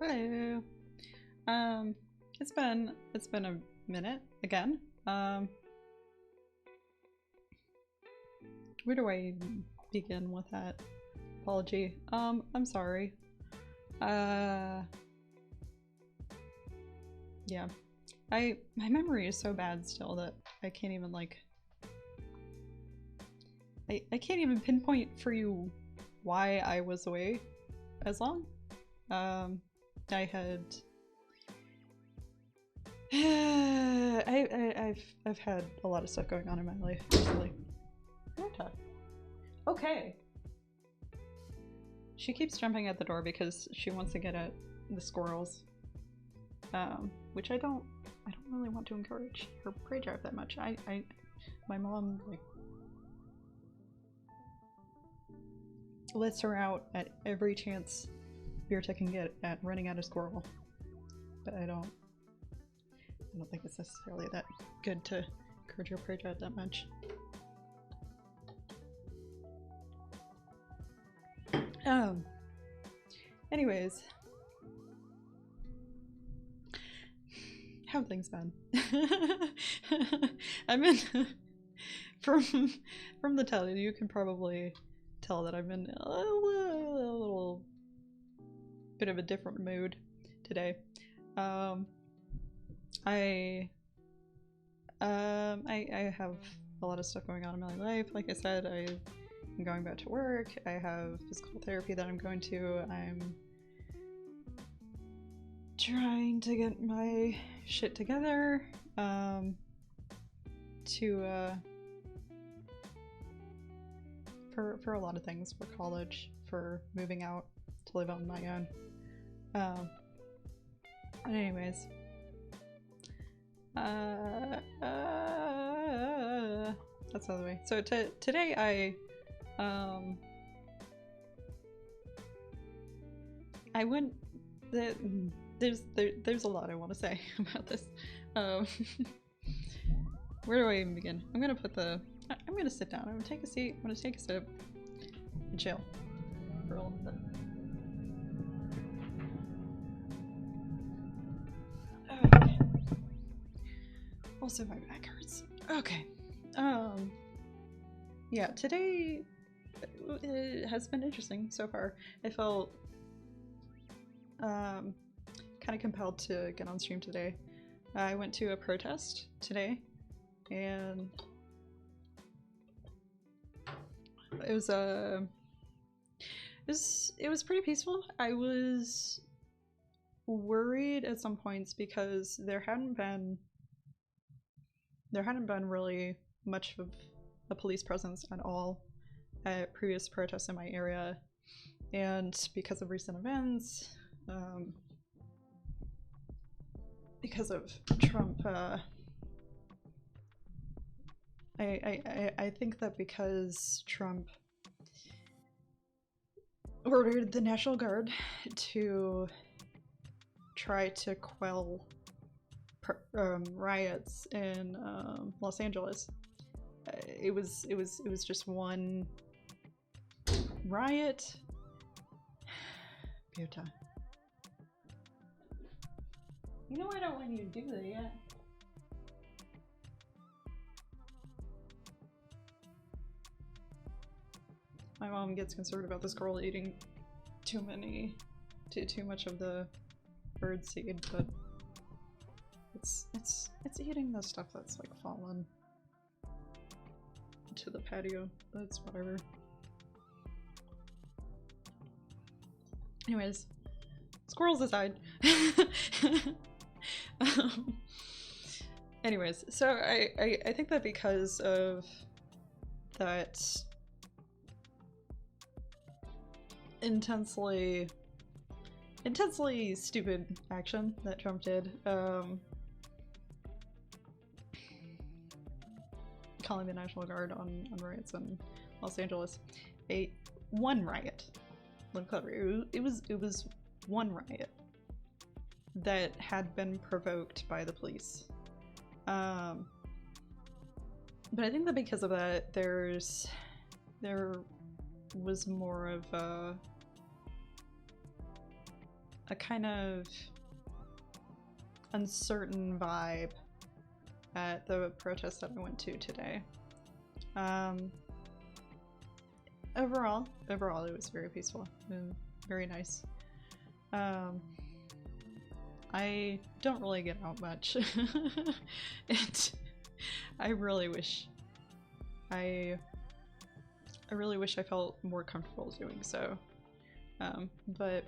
Hello. It's been a minute again. Where do I begin with that apology? I'm sorry. Yeah. My memory is so bad still that I can't even I can't even pinpoint for you why I was away as long. I had I've had a lot of stuff going on in my life recently. Rota. Okay. She keeps jumping at the door because she wants to get at the squirrels. Which I don't really want to encourage her prey drive that much. My mom lets her out at every chance Birta can get at running at a squirrel. But I don't think it's necessarily that good to encourage her prey drive that much. Anyways. How have things been? I'm in from the title, you can probably tell that I'm in a little bit of a different mood today. I have a lot of stuff going on in my life. Like I said, I'm going back to work. I have physical therapy that I'm going to. I'm trying to get my shit together for a lot of things, for college, for moving out to live on my own. But anyways, that's the other way. So today I went there's a lot I want to say about this. Where do I even begin? I'm gonna sit down. I'm gonna take a seat. I'm gonna take a sip and chill for a little bit. Okay. Also, my back hurts. Okay. Yeah. Today has been interesting so far. I felt kind of compelled to get on stream today. I went to a protest today, and it was pretty peaceful. I was worried at some points because there hadn't been really much of a police presence at all at previous protests in my area, and because of recent events, because of Trump, I think that because Trump ordered the National Guard to try to quell riots in Los Angeles, it was just one riot. Beautiful. You know I don't want you to do that yet. My mom gets concerned about the squirrel eating too much of the bird seed, but it's eating the stuff that's like fallen to the patio. That's whatever. Anyways, squirrels aside. Anyways, so I think that because of that intensely stupid action that Trump did, calling the National Guard on riots in Los Angeles, one riot. Let me clarify. It was one riot that had been provoked by the police. But I think that because of that, there was more of a kind of uncertain vibe at the protest that I went to today. Overall it was very peaceful and very nice. I don't really get out much. And I really wish I felt more comfortable doing so. But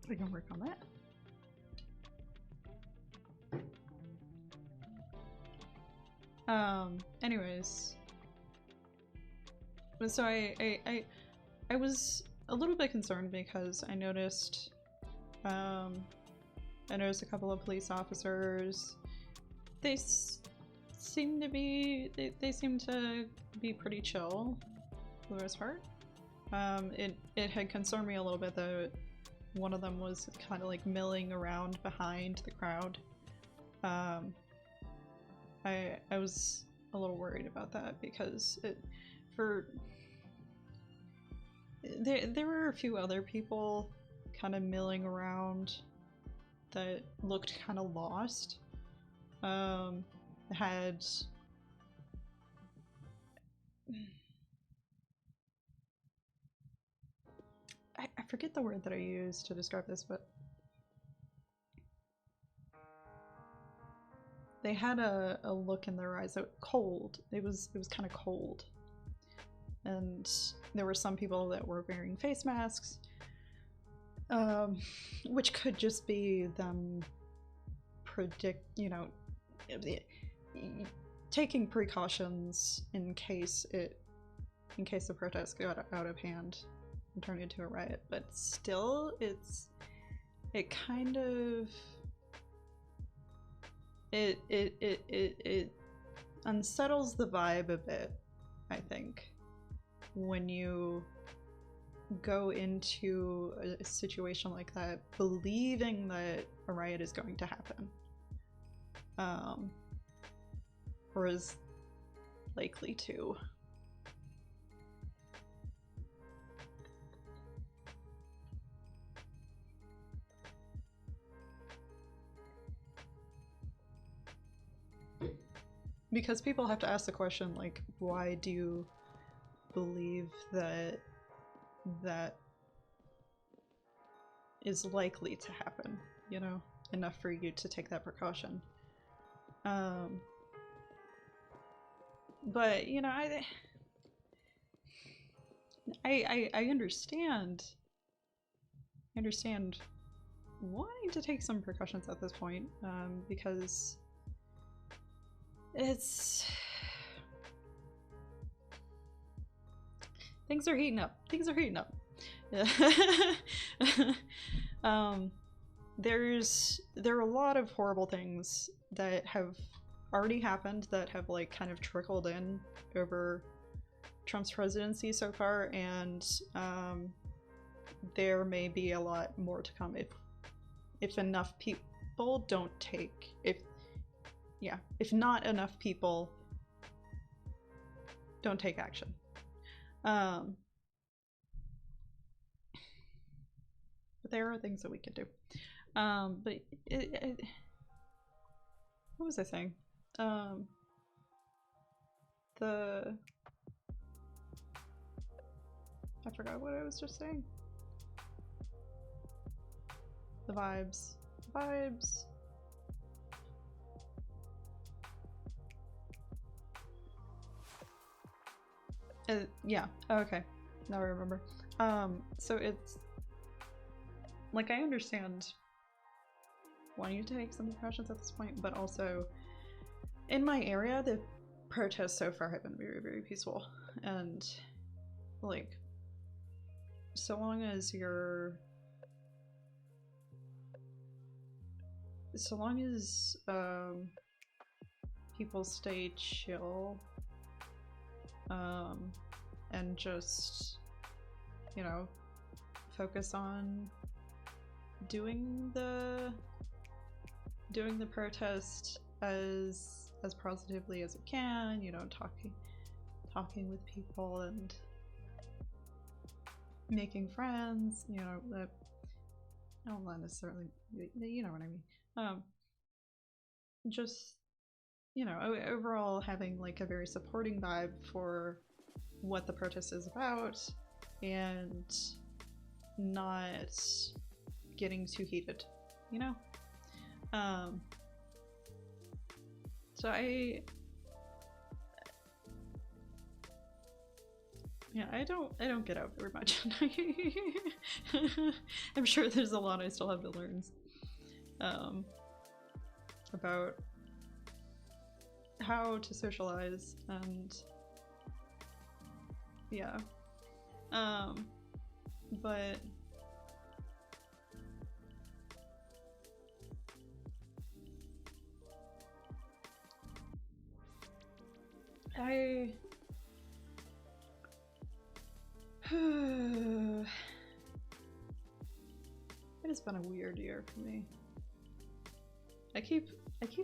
we can work on that. Anyways, so I was a little bit concerned because I noticed a couple of police officers. They seem to be pretty chill for the most part. It had concerned me a little bit that one of them was kind of like milling around behind the crowd. I was a little worried about that because there were a few other people kind of milling around that looked kind of lost. Had I forget the word that I used to describe this, but they had a look in their eyes that cold. It was kind of cold, and there were some people that were wearing face masks, which could just be them taking precautions in case the protest got out of hand and turned into a riot. But still, it unsettles the vibe a bit, I think, when you go into a situation like that believing that a riot is going to happen, or is likely to. Because people have to ask the question, like, why do you believe that that is likely to happen, you know, enough for you to take that precaution? But, you know, I understand wanting to take some precautions at this point, because things are heating up. There are a lot of horrible things that have already happened that have like kind of trickled in over Trump's presidency so far, and there may be a lot more to come if enough people don't take if not enough people don't take action. But there are things that we can do. But what was I saying? I forgot what I was just saying. The vibes. Yeah, okay. Now I remember. So it's like, I understand wanting to take some precautions at this point, but also in my area the protests so far have been very, very peaceful, and like, so long as people stay chill, and just, you know, focus on doing the protest as positively as it can, you know, talking with people and making friends, you know, well, not necessarily, you know what I mean. Just, you know, overall having like a very supporting vibe for what the protest is about and not getting too heated, you know? So I don't get out very much. I'm sure there's a lot I still have to learn about how to socialize and yeah. But it has been a weird year for me. I keep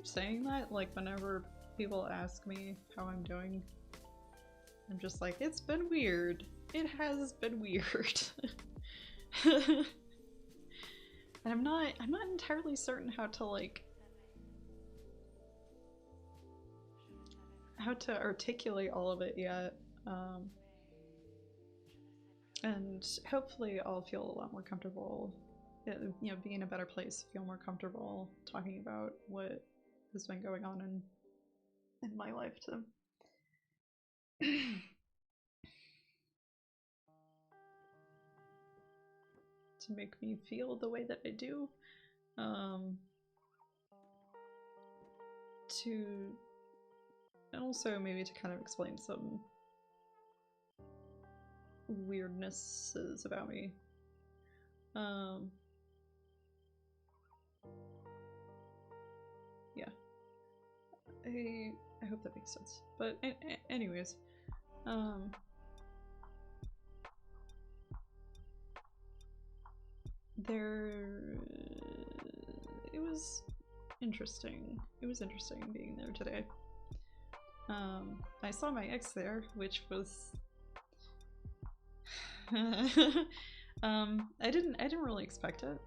saying that, like, whenever people ask me how I'm doing, I'm just like, it's been weird. It has been weird. And I'm not entirely certain how to, like, how to articulate all of it yet. And hopefully I'll feel a lot more comfortable, you know, be in a better place, feel more comfortable talking about what has been going on in my life to to make me feel the way that I do. And also maybe to kind of explain some weirdnesses about me. Yeah. I hope that makes sense. But anyways, it was interesting. It was interesting being there today. I saw my ex there, which was I didn't really expect it.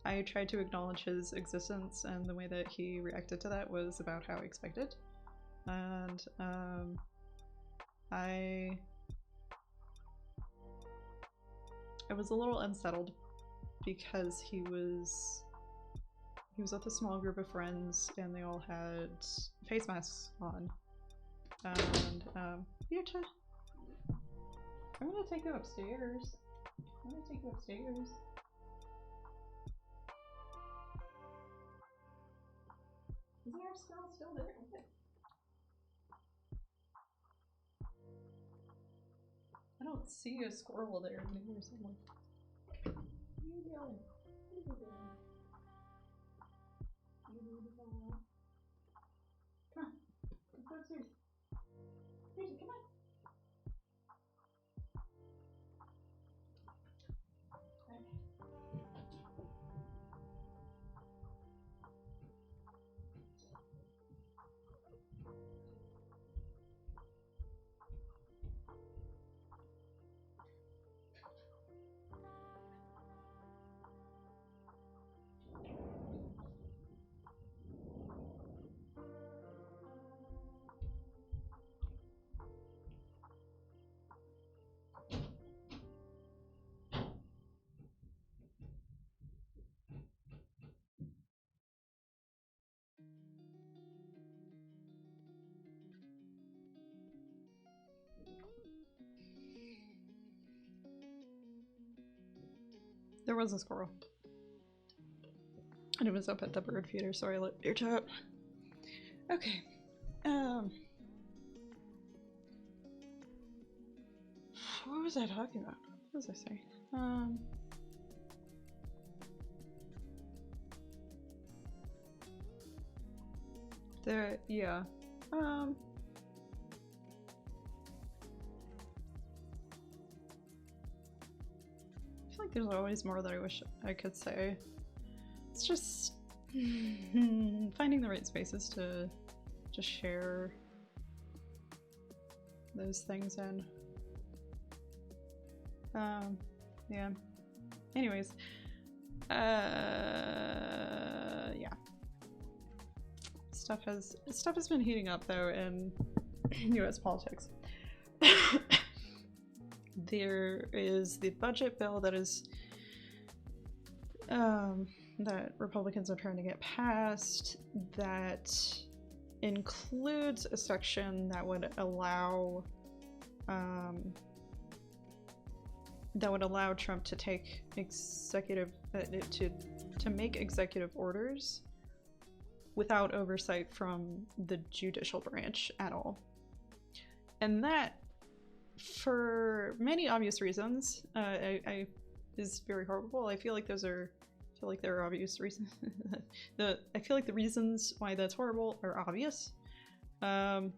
I tried to acknowledge his existence, and the way that he reacted to that was about how I expected. And I was a little unsettled because he was with a small group of friends and they all had face masks on. And Yuta, I'm gonna take you upstairs. Is our squirrel still there? Okay. I don't see a squirrel there anymore somewhere. What are you doing? Come on. Let's go upstairs. Susie, come on. There was a squirrel. And it was up at the bird feeder, so I let your chat. Okay. What was I talking about? What was I saying? Yeah. I feel like there's always more that I wish I could say. It's just finding the right spaces to just share those things in. Yeah. Anyways, yeah. Stuff has been heating up though in U.S. politics. There is the budget bill that is that Republicans are trying to get passed that includes a section that would allow Trump to take to make executive orders without oversight from the judicial branch at all. And that, for many obvious reasons, is very horrible. I feel like there are obvious reasons. I feel like the reasons why that's horrible are obvious. I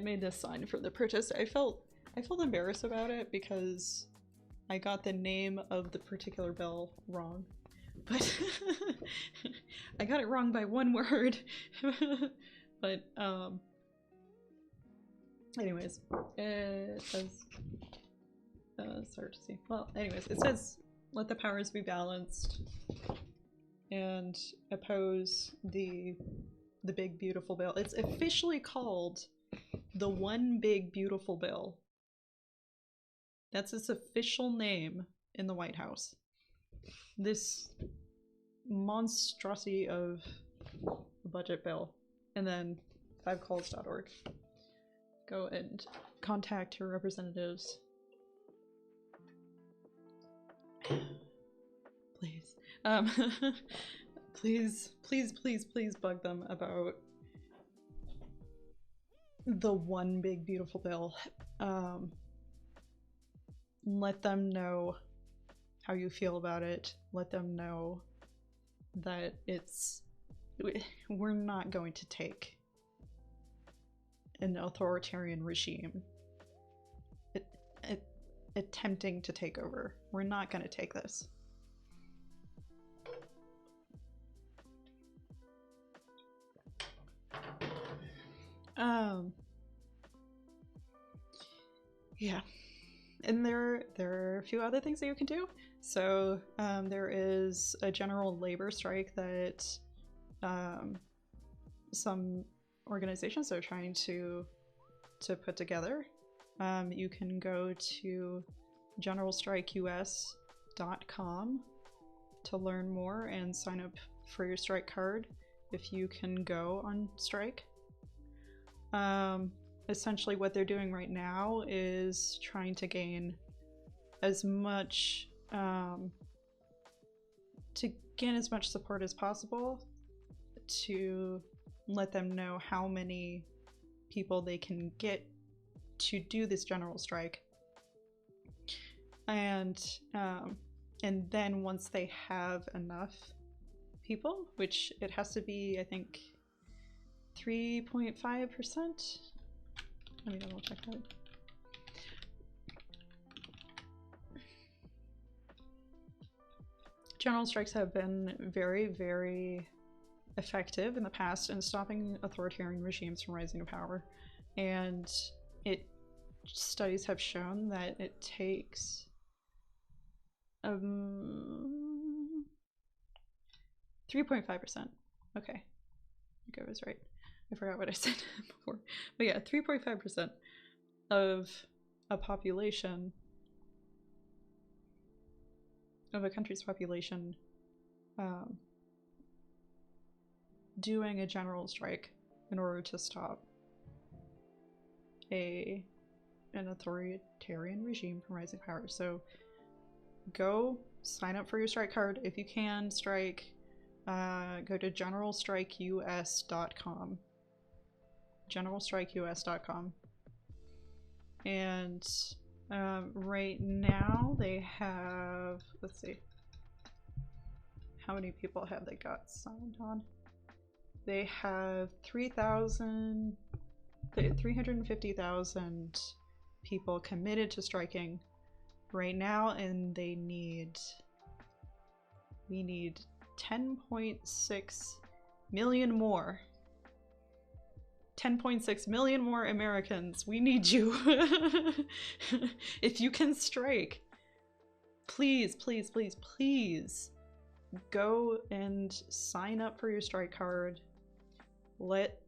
made this sign for the protest. I felt embarrassed about it because I got the name of the particular bill wrong. But I got it wrong by one word. But anyways, it says start to see. Well, anyways, it says let the powers be balanced and oppose the big beautiful bill. It's officially called the One Big Beautiful Bill. That's its official name in the White House. This monstrosity of a budget bill. And then 5calls.org. Go and contact your representatives. Please. Please bug them about the One Big Beautiful Bill. Let them know how you feel about it. Let them know that we're not going to take an authoritarian regime attempting to take over. We're not going to take this. Yeah. And there are a few other things that you can do. So there is a general labor strike that some organizations are trying to put together. You can go to generalstrikeus.com to learn more and sign up for your strike card if you can go on strike. Essentially what they're doing right now is trying to gain as much support as possible to let them know how many people they can get to do this general strike. And then once they have enough people, which it has to be, I think, 3.5%. Let me double check that. General strikes have been very, very effective in the past in stopping authoritarian regimes from rising to power. And studies have shown that it takes 3.5%. Okay, I think I was right. I forgot what I said before. But yeah, 3.5% of a population, of a country's population, doing a general strike in order to stop an authoritarian regime from rising to power. So go sign up for your strike card. If you can strike, go to generalstrikeus.com. generalstrikeus.com. And right now they have, let's see, how many people have they got signed on? They have 350,000 people committed to striking right now, and we need 10.6 million more 10.6 million more Americans. We need you. If you can strike, please, please, please, please go and sign up for your strike card. Let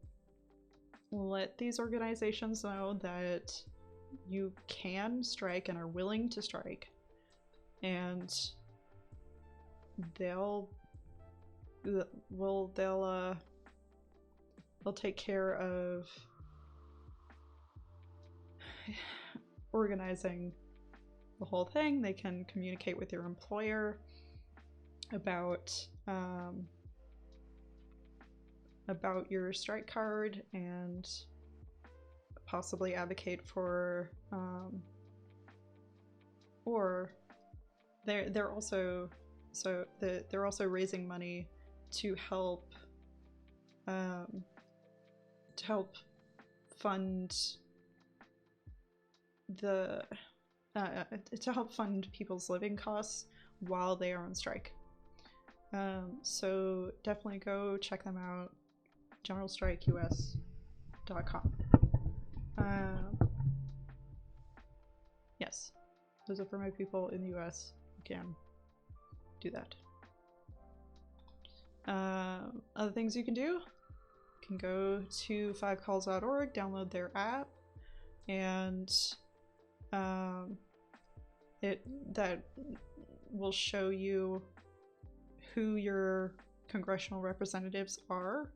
these organizations know that you can strike and are willing to strike, and they'll take care of organizing the whole thing. They can communicate with your employer about your strike card and possibly advocate for or they're also raising money to help fund people's living costs while they are on strike. So definitely go check them out. generalstrikeus.com. Yes, those are for my people in the US. You can do that. Other things you can do, you can go to 5calls.org, download their app, and that will show you who your congressional representatives are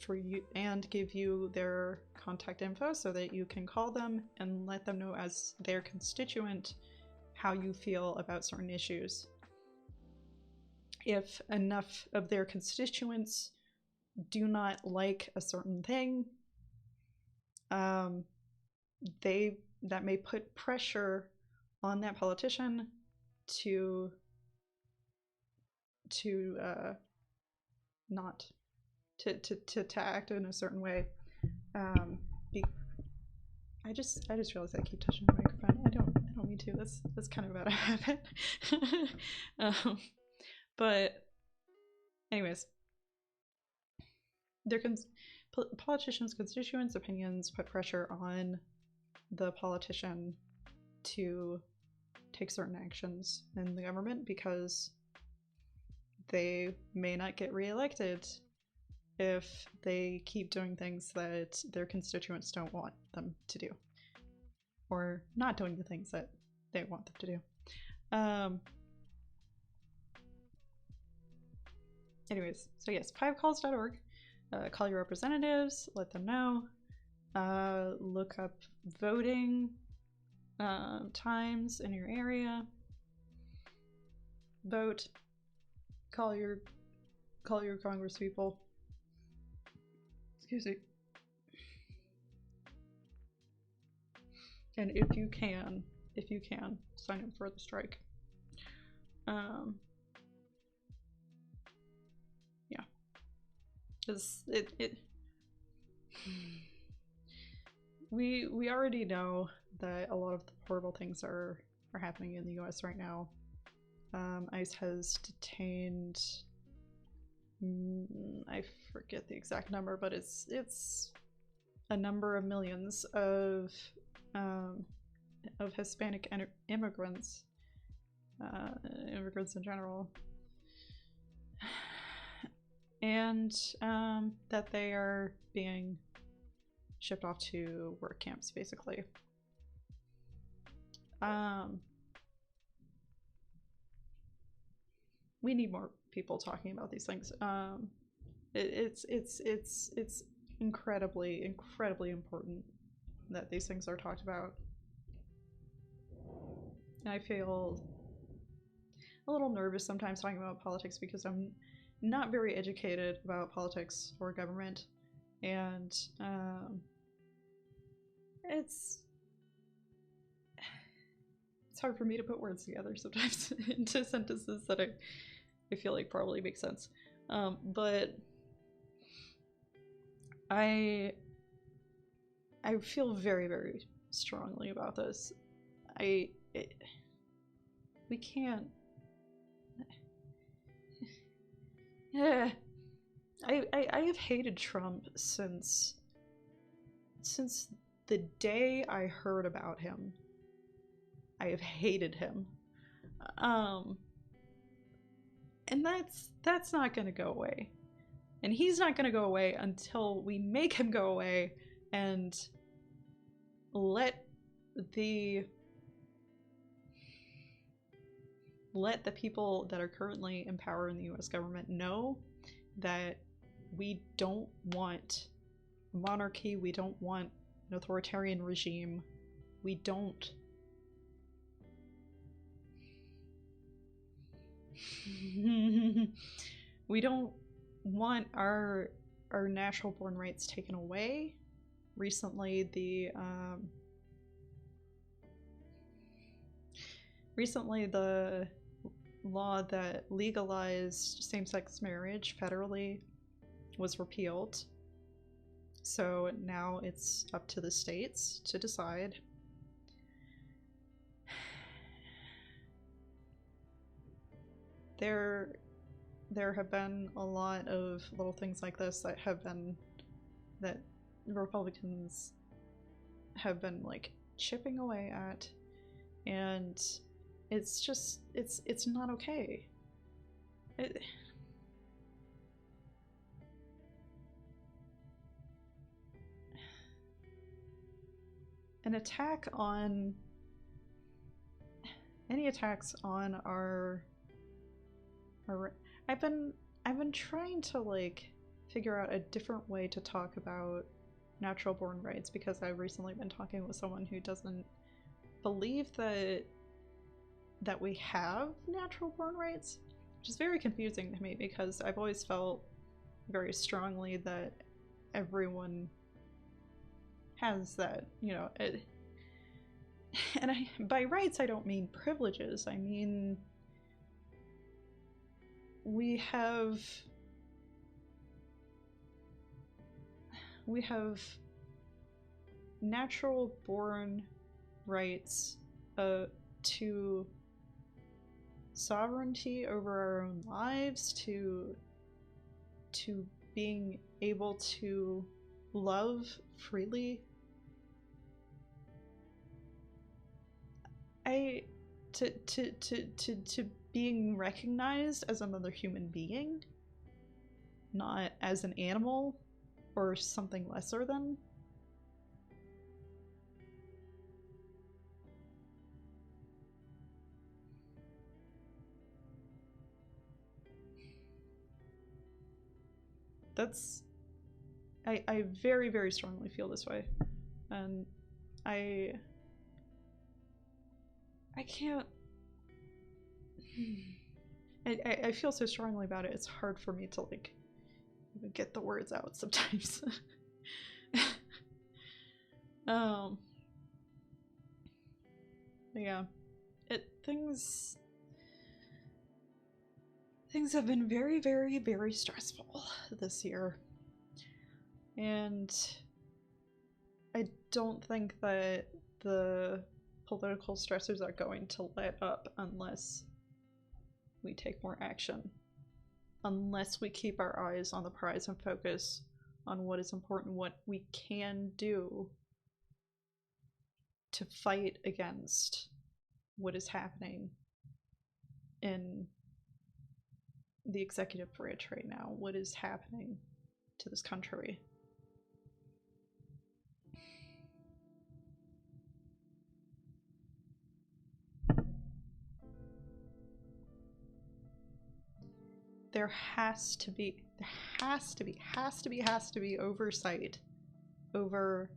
for you and give you their contact info so that you can call them and let them know as their constituent how you feel about certain issues. If enough of their constituents do not like a certain thing, that may put pressure on that politician to act in a certain way. I just realized I keep touching the microphone. I don't mean to. That's kind of out of habit. But anyways, politicians' constituents' opinions put pressure on the politician to take certain actions in the government because they may not get reelected if they keep doing things that their constituents don't want them to do, or not doing the things that they want them to do. Anyways, so yes, 5calls.org. Call your representatives, let them know. Look up voting times in your area. Vote. Call your congresspeople. Excuse me. And if you can, sign up for the strike. Yeah. Because we already know that a lot of the horrible things are happening in the US right now. ICE has detained, I forget the exact number, but it's a number of millions of Hispanic immigrants, immigrants in general, and that they are being shipped off to work camps, basically. We need more people talking about these things. It's incredibly important that these things are talked about. I feel a little nervous sometimes talking about politics because I'm not very educated about politics or government, and it's hard for me to put words together sometimes into sentences that I feel like probably make sense. But I feel very, very strongly about this. We can't. Yeah, I have hated Trump since since the day I heard about him, I have hated him. And that's not gonna go away. And he's not gonna go away until we make him go away and let the people that are currently in power in the US government know that we don't want monarchy, we don't want an authoritarian regime, we don't we don't want our natural born rights taken away. Recently the law that legalized same-sex marriage federally was repealed. So now it's up to the states to decide. There have been a lot of little things like this that Republicans have been like chipping away at, and it's just it's not okay. An attack on any attacks on our I've been trying to like figure out a different way to talk about natural born rights, because I've recently been talking with someone who doesn't believe that we have natural born rights, which is very confusing to me, because I've always felt very strongly that everyone has that, you know. And by rights I don't mean privileges, I mean we have natural born rights to sovereignty over our own lives, to being able to love freely. To being recognized as another human being, not as an animal or something lesser than. That's I very, very strongly feel this way, and I can't. I feel so strongly about it, it's hard for me to like even get the words out sometimes. Yeah, things have been very, very, very stressful this year, and I don't think that the political stressors are going to let up unless we take more action, unless we keep our eyes on the prize and focus on what is important, what we can do to fight against what is happening in the executive branch right now, what is happening to this country. There has to be oversight over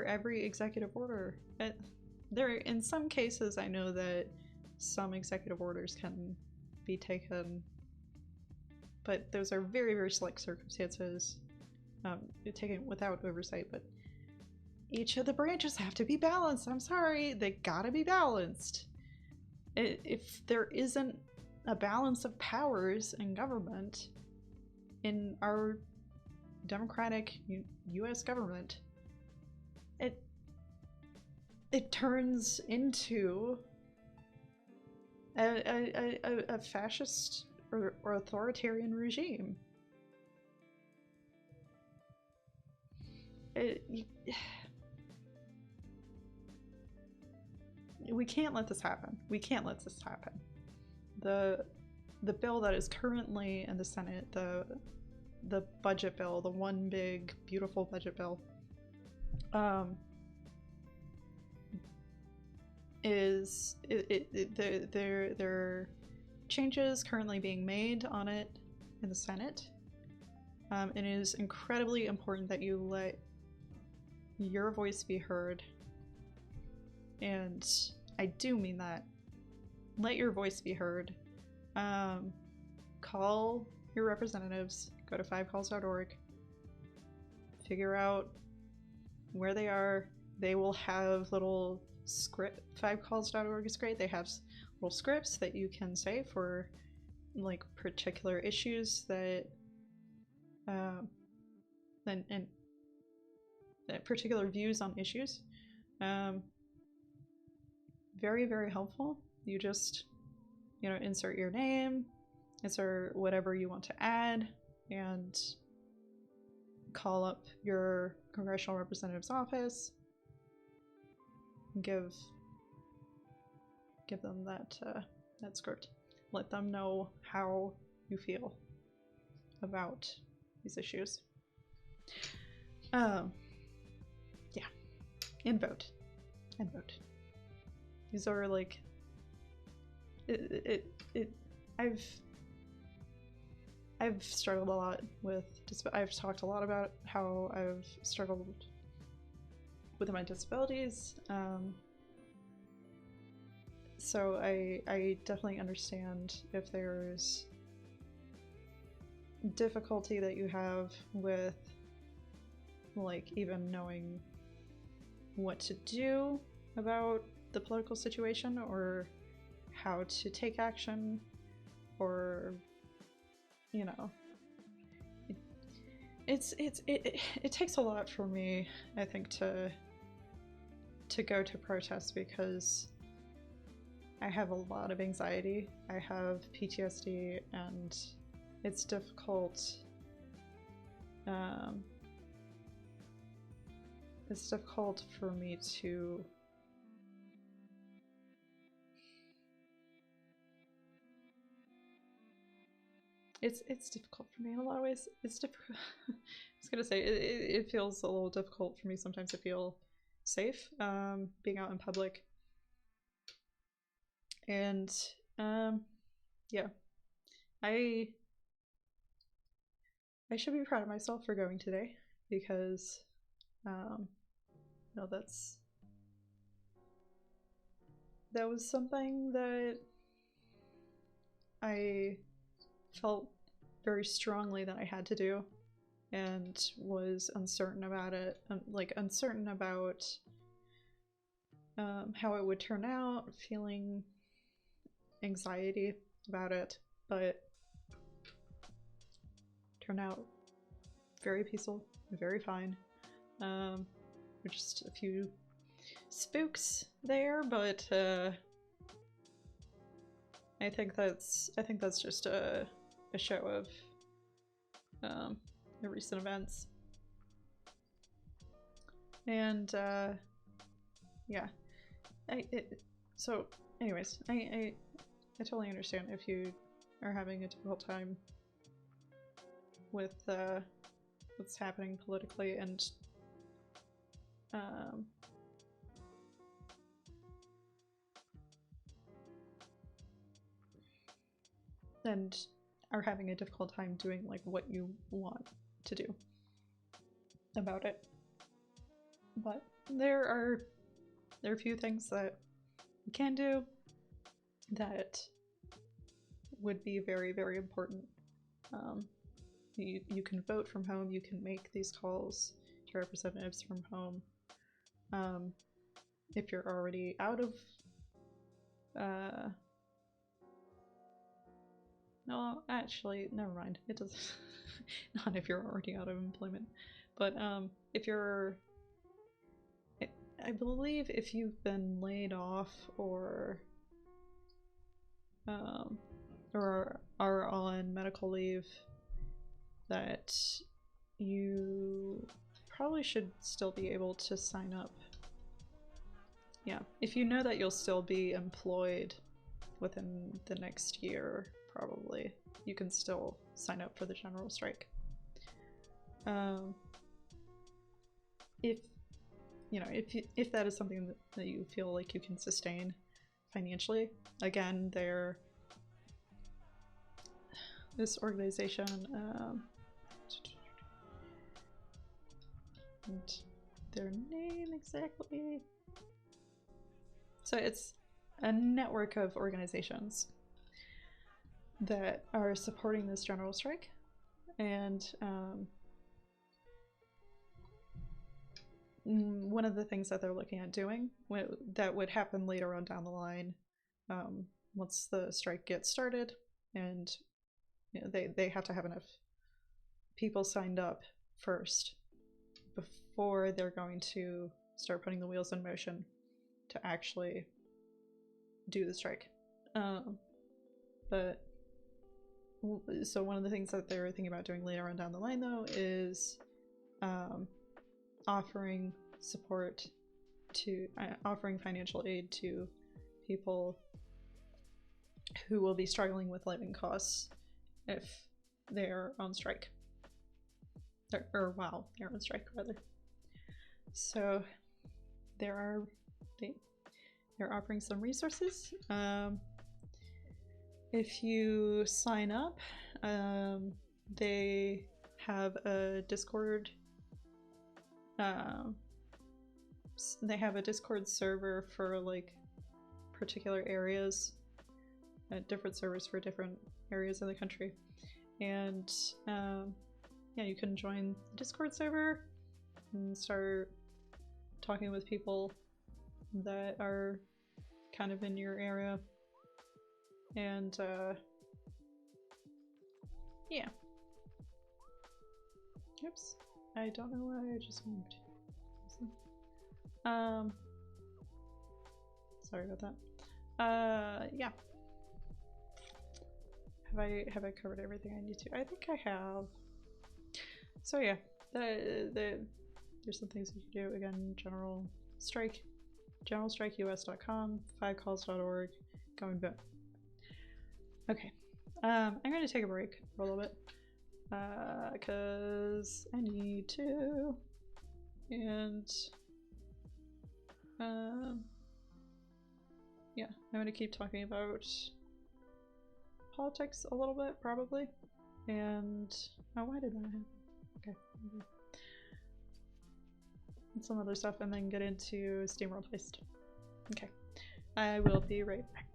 every executive order. In some cases, I know that some executive orders can be taken, but those are very, very select circumstances, taken without oversight. But each of the branches have to be balanced. I'm sorry, they gotta be balanced. If there isn't a balance of powers in government, in our democratic US government, it turns into a fascist or authoritarian regime. we can't let this happen. We can't let this happen. The bill that is currently in the Senate, the budget bill, the one big beautiful budget bill, there are changes currently being made on it in the Senate. It is incredibly important that you let your voice be heard, and I do mean that. Let your voice be heard. Call your representatives, go to 5calls.org, figure out where they are. They will have little script. 5calls.org is great. They have little scripts that you can say for like particular issues that and particular views on issues. Very, very helpful. You just, insert your name, insert whatever you want to add, and call up your congressional representative's office. Give them that script. Let them know how you feel about these issues. Yeah, and vote. These are like I've struggled a lot with. I've talked a lot about how I've struggled with my disabilities. So I definitely understand if there's difficulty that you have with like even knowing what to do about the political situation or how to take action, or it takes a lot for me, I think, to go to protest, because I have a lot of anxiety. I have PTSD, and it's difficult. It's difficult for me to It's difficult for me in a lot of ways. It's difficult. I was gonna say it feels a little difficult for me sometimes to feel safe being out in public. And yeah, I should be proud of myself for going today, because that was something that I felt very strongly that I had to do, and was uncertain about it, uncertain about how it would turn out, feeling anxiety about it, but turned out very peaceful, very fine. Just a few spooks there, but I think that's just a show of the recent events. And yeah, so anyways, I totally understand if you are having a difficult time with what's happening politically, and are having a difficult time doing like what you want to do about it. But there are a few things that you can do that would be very, very important. You can vote from home. You can make these calls to representatives from home. If you're already out of no, actually, never mind. It doesn't. Not if you're already out of employment, but if you're, I believe if you've been laid off or are on medical leave, that you probably should still be able to sign up. Yeah, if you know that you'll still be employed within the next year, probably, you can still sign up for the general strike. If you know, if that is something that you feel like you can sustain financially, again, this organization, and their name exactly. So it's a network of organizations that are supporting this general strike, and one of the things that they're looking at doing that would happen later on down the line, once the strike gets started, and you know, they have to have enough people signed up first before they're going to start putting the wheels in motion to actually do the strike. But so one of the things that they're thinking about doing later on down the line, though, is offering support to offering financial aid to people who will be struggling with living costs if they're on strike, or while they're on strike, rather. So they're offering some resources. If you sign up, they have a Discord. They have a Discord server for like particular areas, different servers for different areas of the country, and yeah, you can join the Discord server and start talking with people that are kind of in your area, and yeah. Oops, I don't know why I just moved. Sorry about that. Yeah. Have I covered everything I need to? I think I have. So yeah, there's some things you can do. Again, general strike, generalstrikeus.com, 5calls.org, going vote. Okay, I'm going to take a break for a little bit because I need to, and yeah, I'm going to keep talking about politics a little bit, probably, and oh, why did that happen? Okay. And some other stuff, and then get into Steamworld Heist. Okay, I will be right back.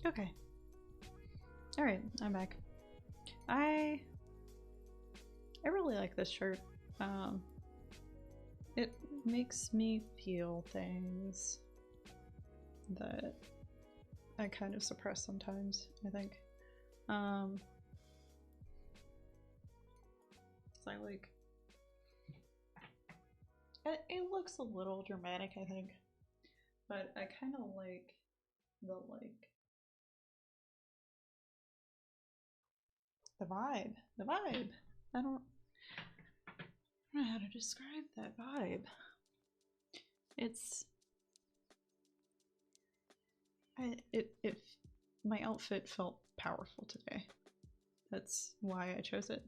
Okay. Alright, I'm back. I really like this shirt. It makes me feel things that I kind of suppress sometimes, I think. So I like... It looks a little dramatic, I think. But I kind of like the vibe. The vibe. I don't know how to describe that vibe. It's my outfit felt powerful today. That's why I chose it.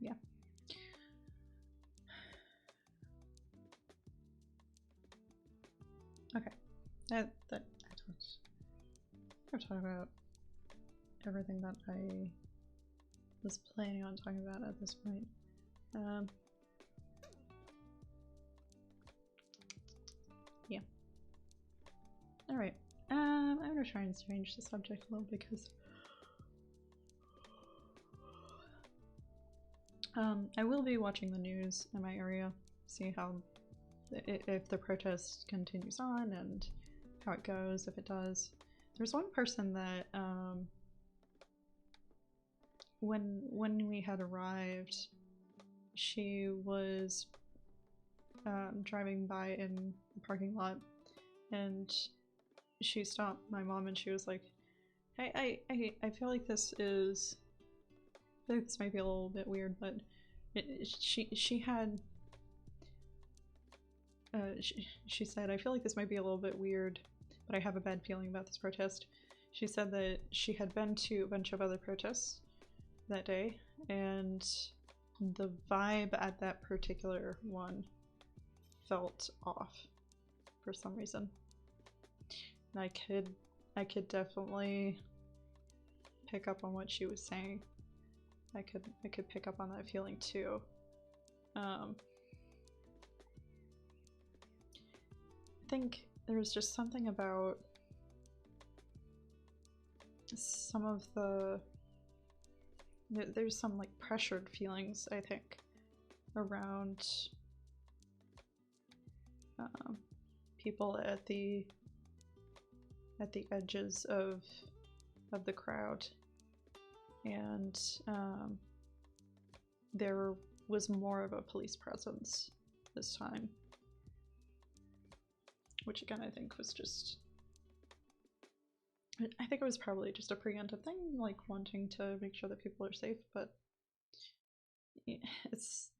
Yeah. Okay. I've talked about everything that I was planning on talking about at this point. Yeah. Alright. I'm gonna try and change the subject a little because I will be watching the news in my area, see how if the protest continues on and how it goes, if it does. There's one person that when we had arrived, she was driving by in the parking lot, and she stopped my mom and she was like, "Hey, I feel like this is. I think this might be a little bit weird, but she had." She said, "I feel like this might be a little bit weird, but I have a bad feeling about this protest." She said that she had been to a bunch of other protests that day, and the vibe at that particular one felt off for some reason. And I could definitely pick up on what she was saying. I could pick up on that feeling too. I think there was just something about some of the... There's some like pressured feelings, I think, around people at the edges of the crowd, and there was more of a police presence this time, which again I think was just... I think it was probably just a preemptive thing, like wanting to make sure that people are safe, but it's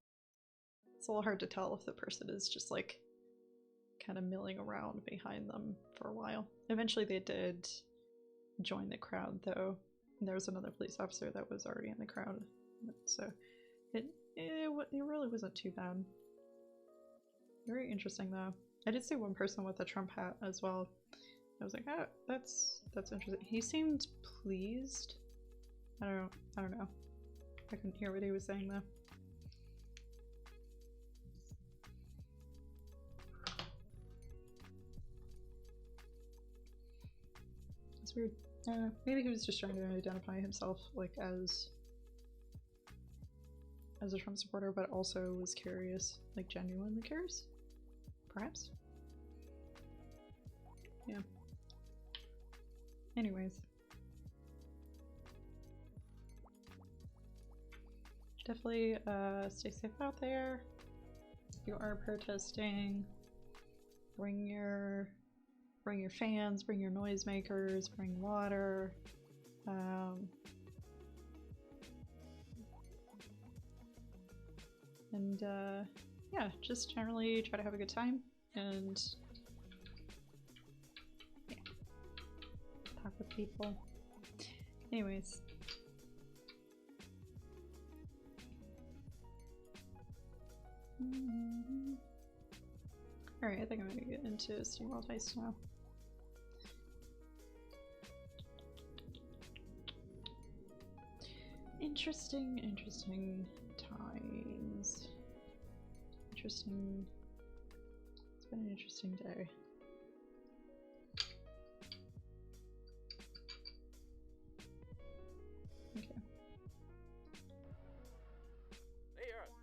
a little hard to tell if the person is just like kind of milling around behind them for a while. Eventually they did join the crowd though, and there was another police officer that was already in the crowd, so it really wasn't too bad. Very interesting though. I did see one person with a Trump hat as well. I was like, oh, that's interesting. He seemed pleased. I don't know. I couldn't hear what he was saying though. It's weird. Maybe he was just trying to identify himself like as a Trump supporter, but also was curious, like genuinely curious, perhaps. Yeah. Anyways. Definitely stay safe out there. If you are protesting, bring your fans, bring your noisemakers, bring water. And yeah, just generally try to have a good time and yeah, talk with people. Anyways. Alright, I think I'm gonna get into SteamWorld Heist now. Interesting. times. Interesting. It's been an interesting day. Okay. The Earth,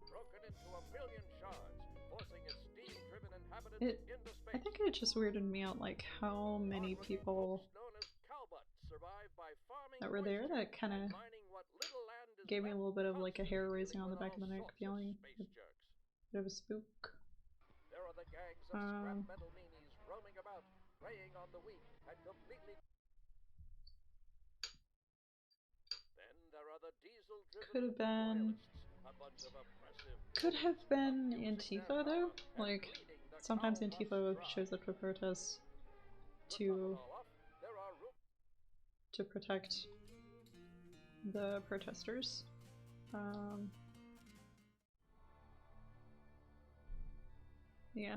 broken into a million shards, forcing its steam-driven inhabitants into space. I think it just weirded me out, like, how many people that were there that kind of gave me a little bit of like a hair raising on the back of the neck feeling. A bit of a spook. There are the gangs of scrap metal meanies roaming about, preying on the weak and completely. Then there are the diesel-driven Could have been. royalists, a bunch of oppressive. Could have been Antifa though. Like sometimes Antifa shows up to protests to protect the protesters. Yeah.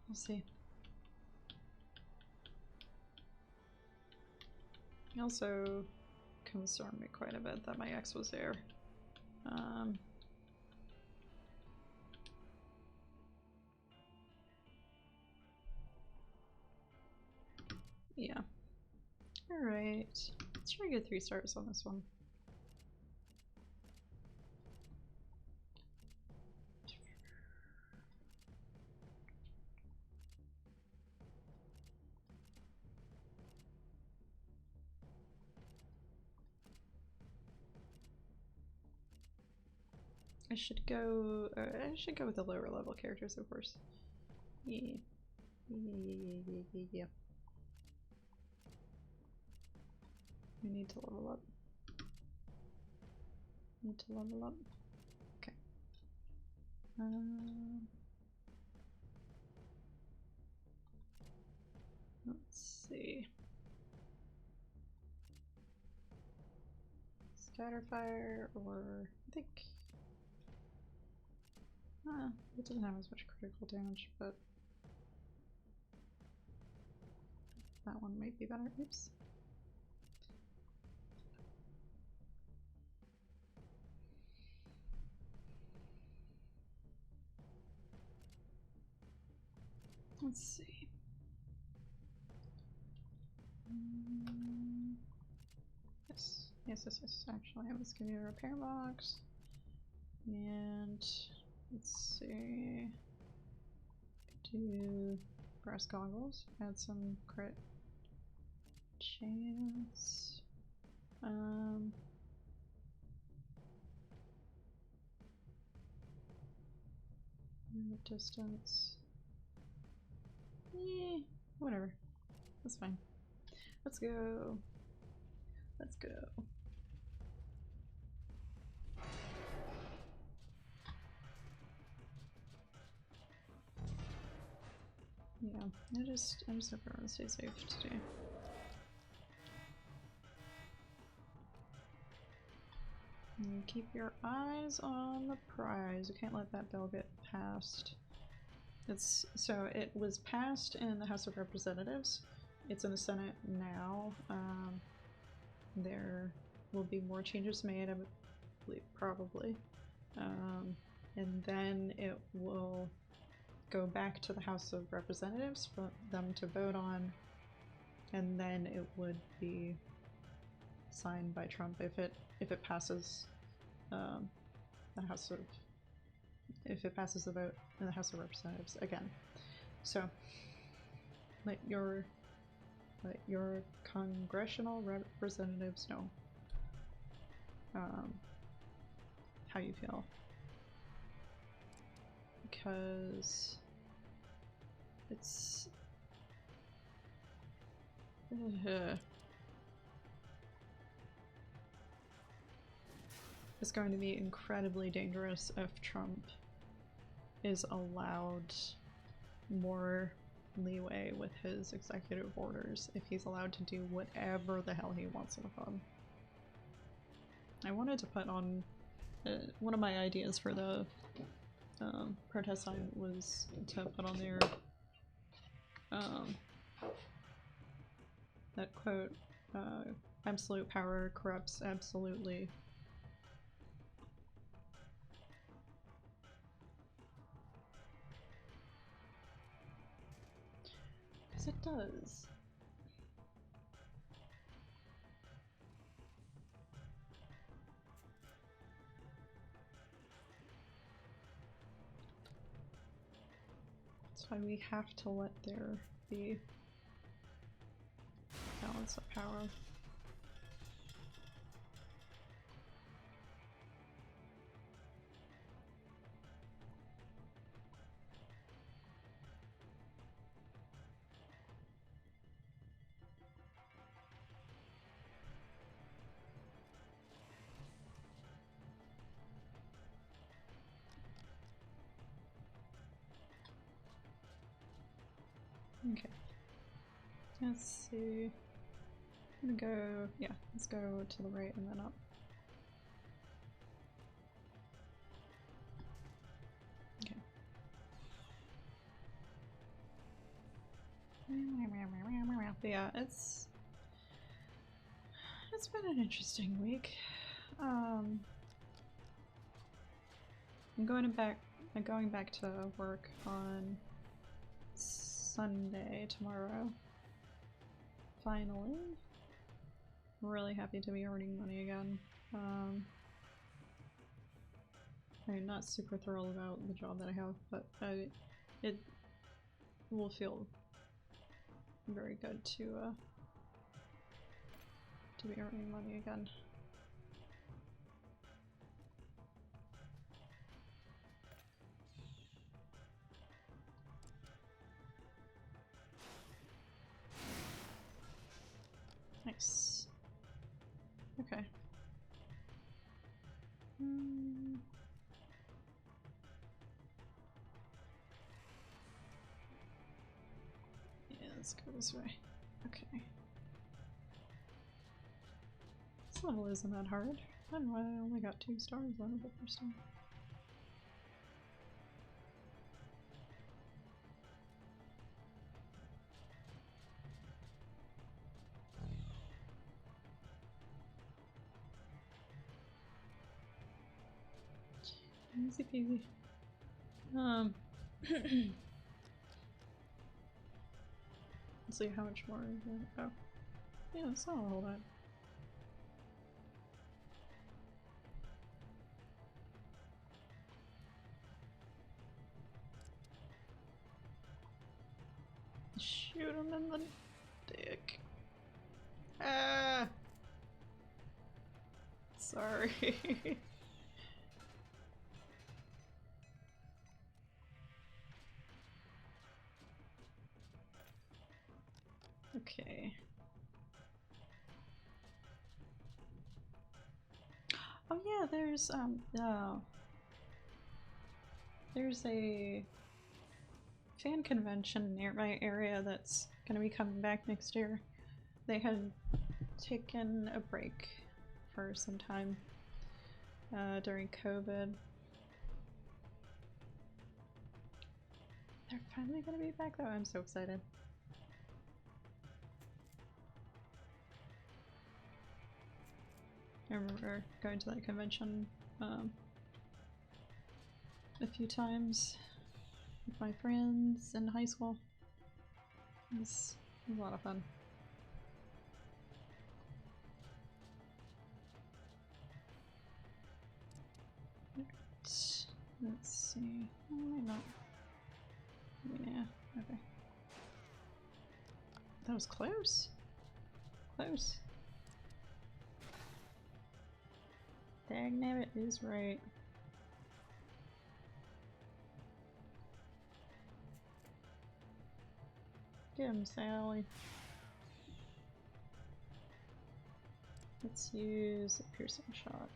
We'll see. It also concerned me quite a bit that my ex was there. Yeah. Alright. Let's try to get 3 stars on this one. I should go with the lower level characters, of course. Yeah. Yeah. We need to level up. Okay. Let's see. Scatterfire, or I think it doesn't have as much critical damage, but that one might be better. Oops. Let's see. Yes. Actually, let's give you a repair box. And let's see. Do brass goggles. Add some crit chance. The distance. Whatever. That's fine. Let's go. Let's go. Yeah, I'm just hope everyone stays safe today. And keep your eyes on the prize. You can't let that bill get passed. So it was passed in the House of Representatives. It's in the Senate now. There will be more changes made, I believe, probably. And then it will go back to the House of Representatives for them to vote on, and then it would be signed by Trump if it passes if it passes the vote in the House of Representatives again. So let your congressional representatives know how you feel, because it's it's going to be incredibly dangerous if Trump is allowed more leeway with his executive orders, if he's allowed to do whatever the hell he wants with them. I wanted to put on one of my ideas for the protest sign was to put on there that quote, absolute power corrupts absolutely. Because it does. That's why we have to let there be balance of power. Okay. Let's see. I'm gonna go, yeah, let's go to the right and then up. Okay. But yeah, it's been an interesting week. I'm going back to work on Sunday tomorrow. Finally. I'm really happy to be earning money again. I'm not super thrilled about the job that I have, but it will feel very good to be earning money again. Nice. Okay. Yeah, let's go this way. Okay. This level isn't that hard. I don't know why I only got 2 stars out of the first time. Easy peasy. Let's see how much more is it. Oh. Yeah, it's not a whole lot. Shoot him in the dick. Ah! Sorry. Okay. Oh yeah, there's a fan convention near my area that's gonna be coming back next year. They had taken a break for some time during COVID. They're finally gonna be back though, I'm so excited. I remember going to that convention a few times with my friends in high school. It was a lot of fun. Let's see. I might not. Yeah, okay. That was close. Close. Dagnabbit is right. Get him, Sally. Let's use a piercing shot.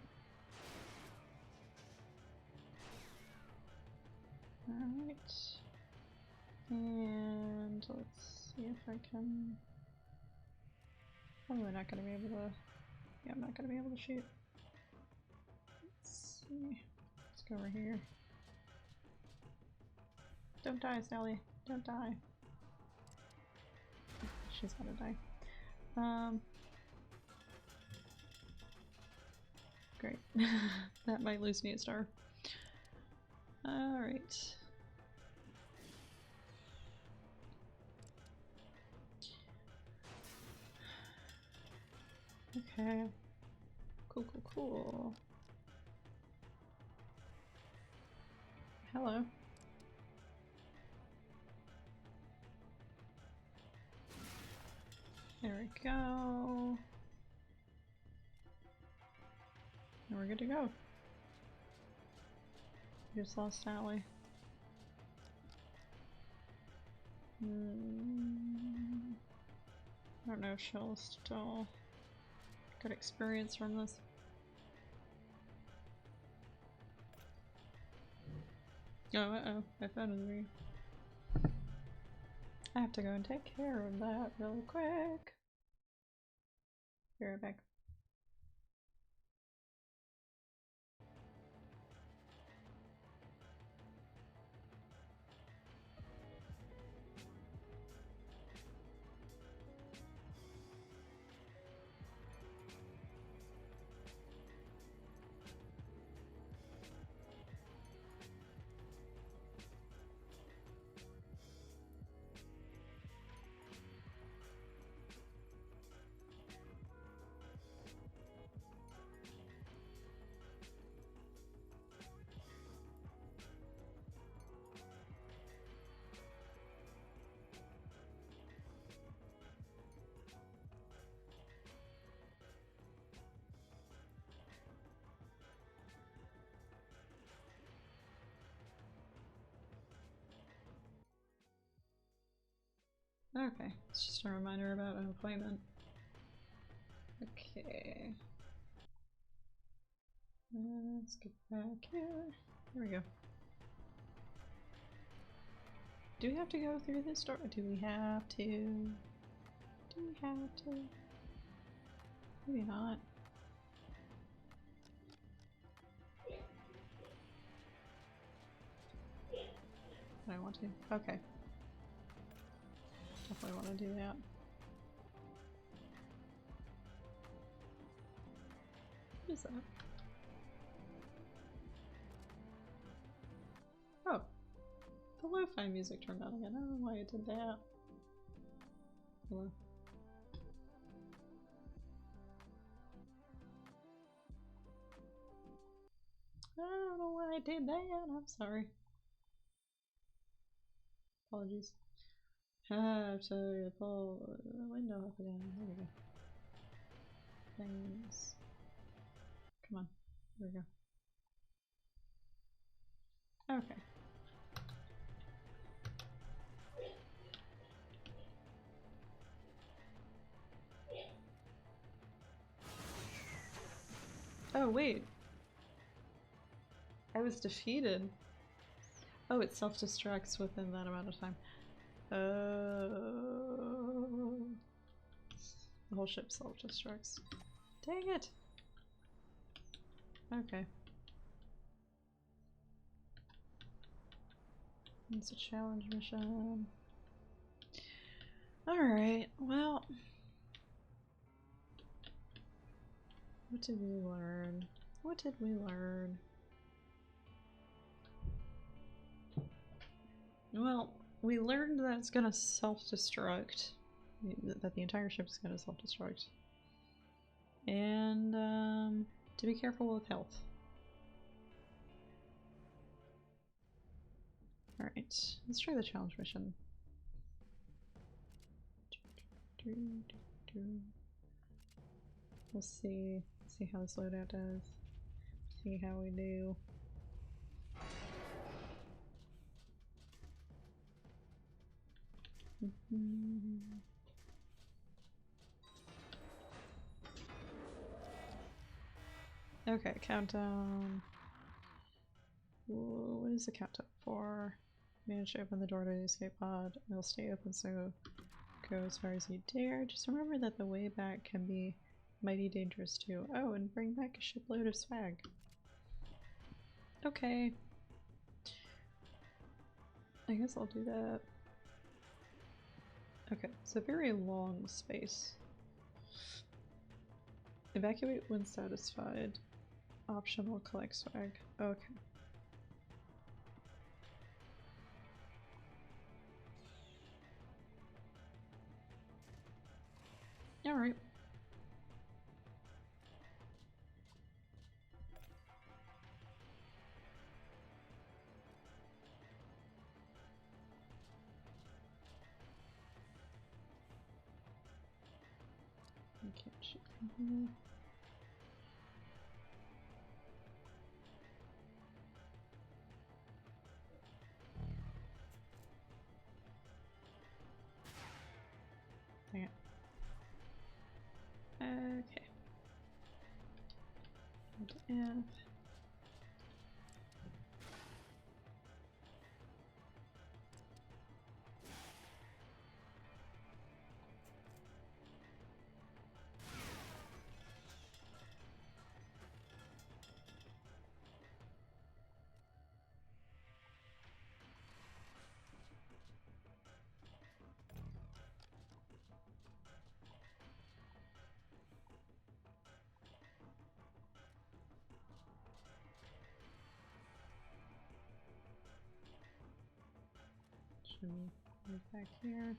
Alright. And let's see if I can... Probably not gonna be able to... Yeah, I'm not gonna be able to shoot. Let's Let's go over here. Don't die, Sally. Don't die. She's gonna die. Great. That might lose me a star. Alright. Okay. Cool, cool, cool. Hello. There we go. And we're good to go. Just lost Sally. I don't know if she'll still get experience from this. Oh, uh-oh, my phone is ringing. I have to go and take care of that really quick. Be right back. Okay, it's just a reminder about an appointment. Okay. Let's get back here. There we go. Do we have to go through this door? Do we have to? Do we have to? Maybe not. But I want to. Okay. Definitely want to do that. What is that? Oh. The lo-fi music turned on again. I don't know why it did that. Hello. I don't know why I did that. I'm sorry. Apologies. I have to pull the window up again. There we go. Things. Come on. There we go. Okay. Oh, wait. I was defeated. Oh, it self-destructs within that amount of time. Oh. The whole ship self-destructs. Dang it! Okay. It's a challenge mission. Alright, well. What did we learn? What did we learn? Well, we learned that it's gonna self-destruct. That the entire ship is gonna self-destruct. And, to be careful with health. Alright, let's try the challenge mission. We'll see how this loadout does. See how we do. Okay, countdown. What is the countdown for? Manage to open the door to the escape pod. It'll stay open, so go as far as you dare. Just remember that the way back can be mighty dangerous too. Oh, and bring back a shipload of swag. Okay. I guess I'll do that. Okay, it's a very long space. Evacuate when satisfied. Optional collect swag. Okay. Alright. You can't shoot from here. Dang it. Okay. Hold F. Should we move back here?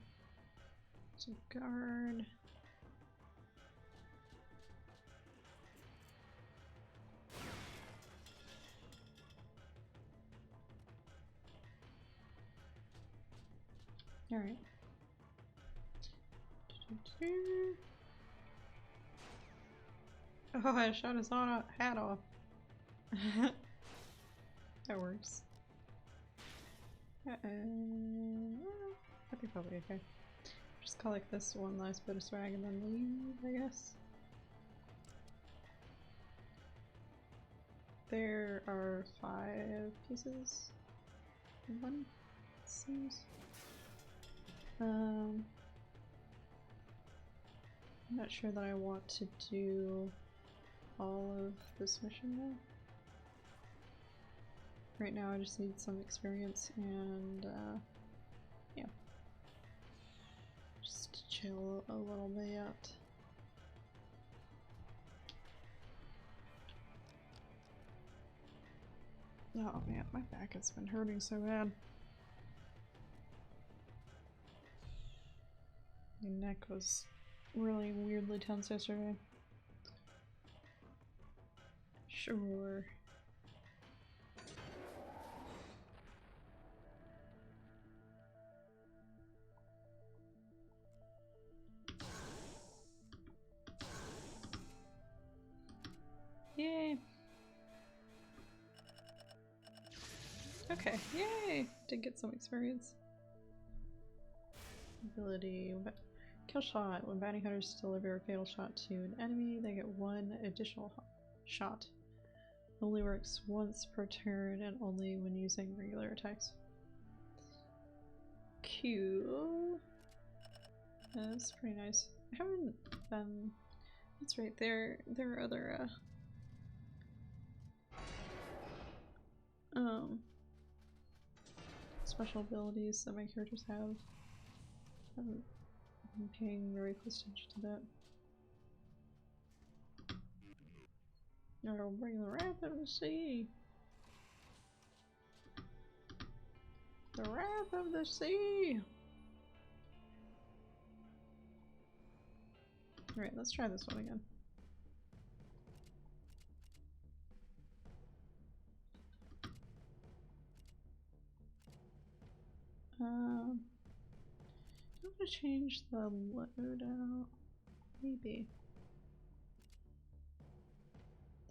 To guard. Alright. Oh, I shot his hat off. That works. I think I'll be okay. Just collect this one last bit of swag and then leave, I guess. There are 5 pieces of money, it seems. I'm not sure that I want to do all of this mission though. Right now I just need some experience and yeah. Just chill a little bit. Oh man, my back has been hurting so bad. My neck was really weirdly tense yesterday. Sure. Yay! Okay, yay! Did get some experience. Ability. Kill shot. When bounty hunters deliver a fatal shot to an enemy, they get 1 additional shot. Only works once per turn and only when using regular attacks. Cool. That's pretty nice. I haven't done. That's right. There are other special abilities that my characters have. I haven't been paying very close attention to that. I'll bring the wrath of the sea. The wrath of the sea. Alright, let's try this one again. I'm gonna change the loadout. Maybe.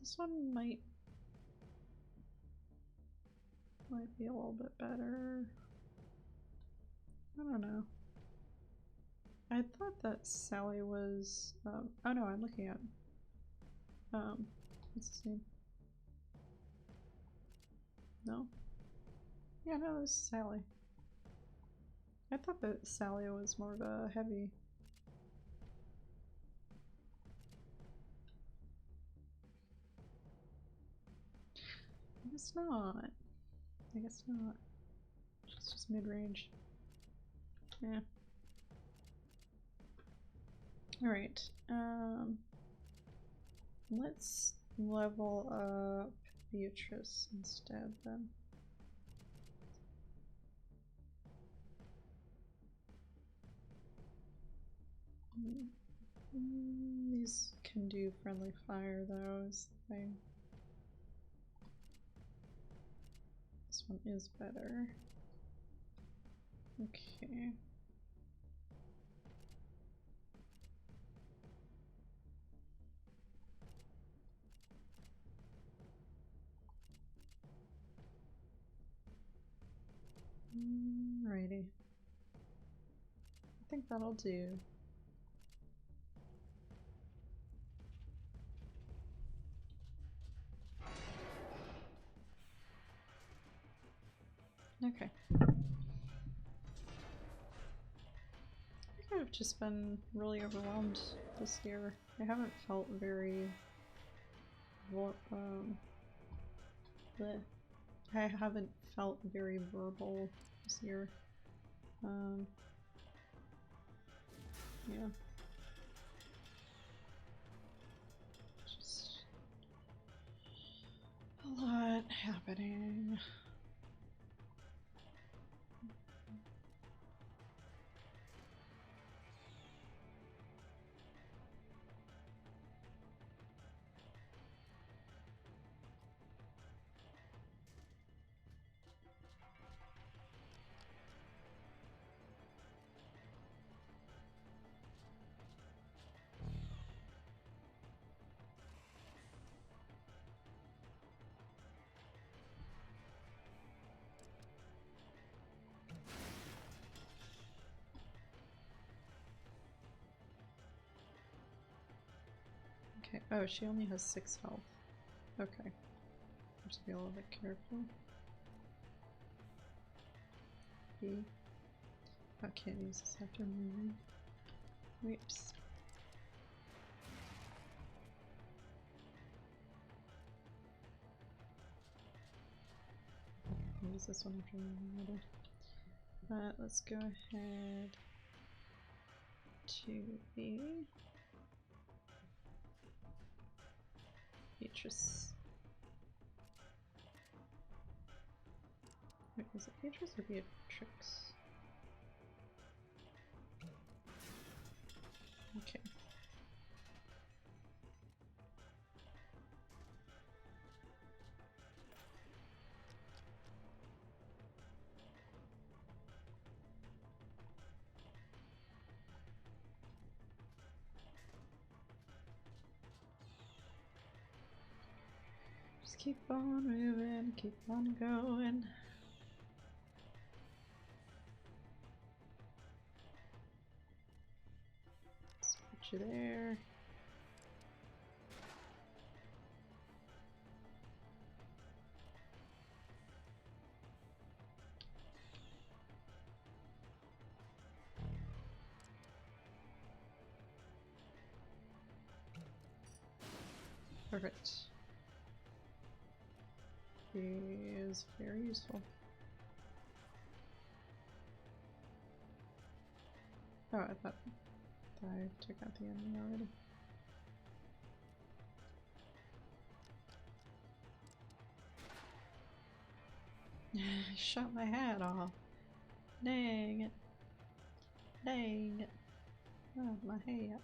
This one might be a little bit better. I don't know. I thought that Sally was oh no, I'm looking at what's his name? No? Yeah, no, this is Sally. I thought that Sally was more of a heavy. guess not. I guess not. She's just mid-range. Yeah. Alright. Let's level up Beatrice instead then. These can do friendly fire though, is the thing. This one is better. Okay. Alrighty. I think that'll do. Okay. I think I've just been really overwhelmed this year. I haven't felt very I haven't felt very verbal this year. Yeah. Just a lot happening. Okay. Oh, she only has 6 health. Okay. Just be a little bit careful. B. I can't use this after moving. Whoops. I'll use this one after moving later. Let's go ahead to B. Beatrice. Wait, is it Beatrice or Beatrix? Okay. Just keep on moving, keep on going. Let's put you there. Perfect. He is very useful. Oh, I thought I took out the enemy already. I shot my hat off. Dang it. Dang it. Oh, my hat.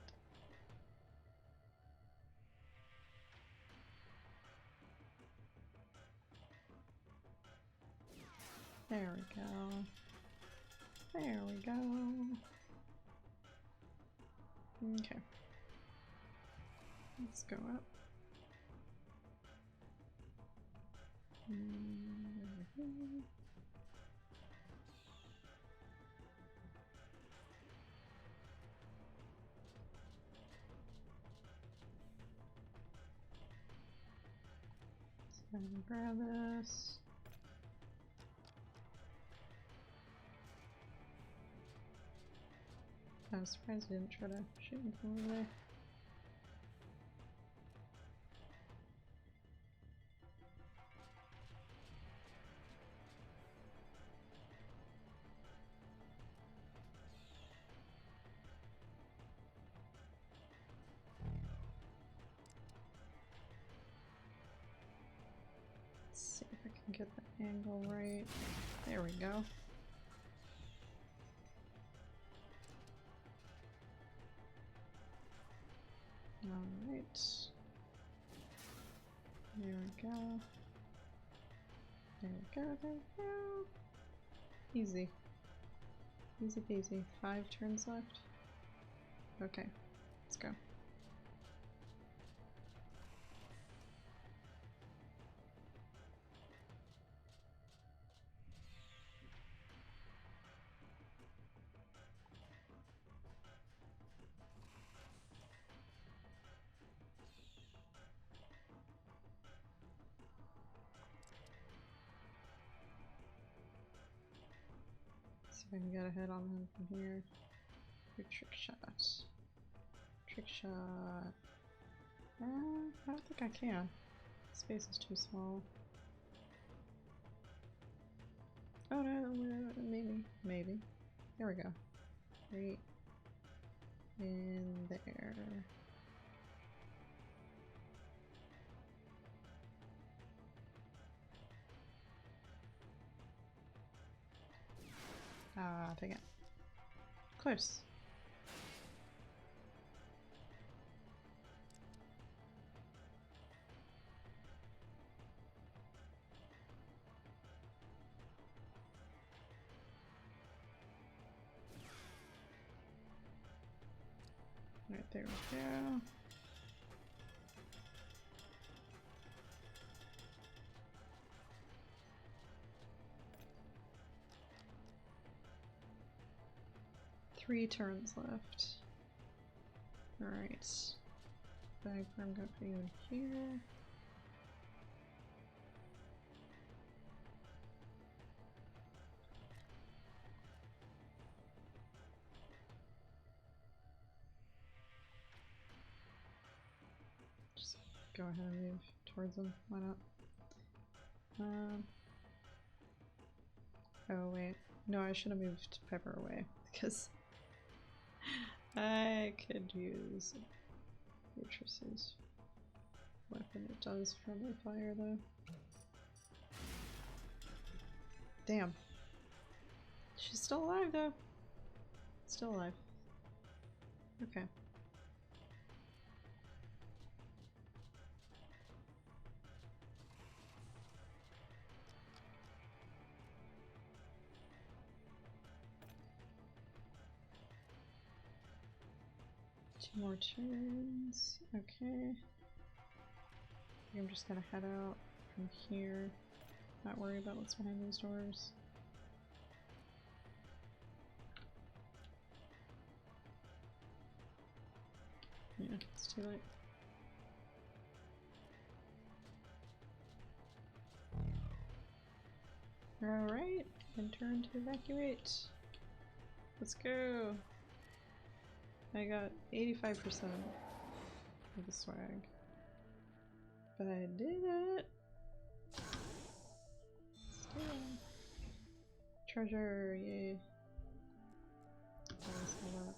There we go. There we go. Okay. Let's go up. So I'm gonna grab this. I was surprised he didn't try to shoot me from over there. Angle right. There we go. Alright. There we go. There we go, there we go. Easy. Easy peasy. 5 turns left. Okay, let's go. See if I can get a hit on him from here. Quick trick shot. Trick shot. I don't think I can. Space is too small. Oh no, maybe. Maybe. There we go. Right in there. Ah, dang it. Close. Right there we go. Three turns left. Alright. I'm gonna put you in here. Just go ahead and move towards them. Why not? Oh wait. No, I should have moved Pepper away because I could use Beatrice's weapon. It does friendly fire though. Damn. She's still alive though. Still alive. Okay. Two more turns. Okay. I'm just gonna head out from here. Not worry about what's behind these doors. Yeah, it's too late. Alright, and turn to evacuate. Let's go. I got 85% of the swag. But I did it! Still. Treasure, yay. Always all that.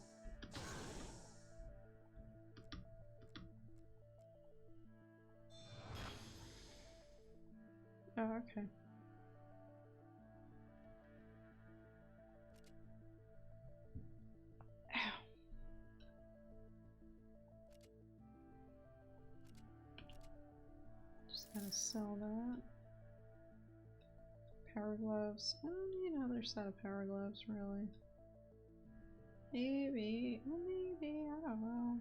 Oh, okay. Ow. Just gonna sell that. Power gloves. I don't need another set of power gloves, really. Maybe. Well, maybe. I don't know.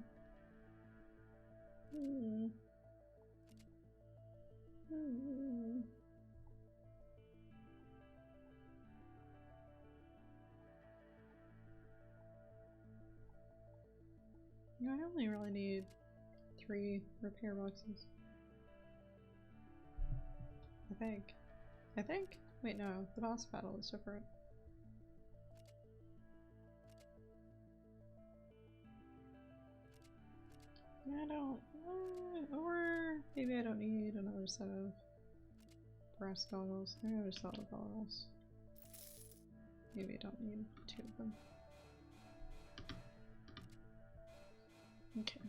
No, I only really need 3 repair boxes. I think. I think? Wait, no. The boss battle is different. I don't... or maybe I don't need another set of brass goggles. Maybe I'll just sell the goggles. Maybe I don't need 2 of them. Okay.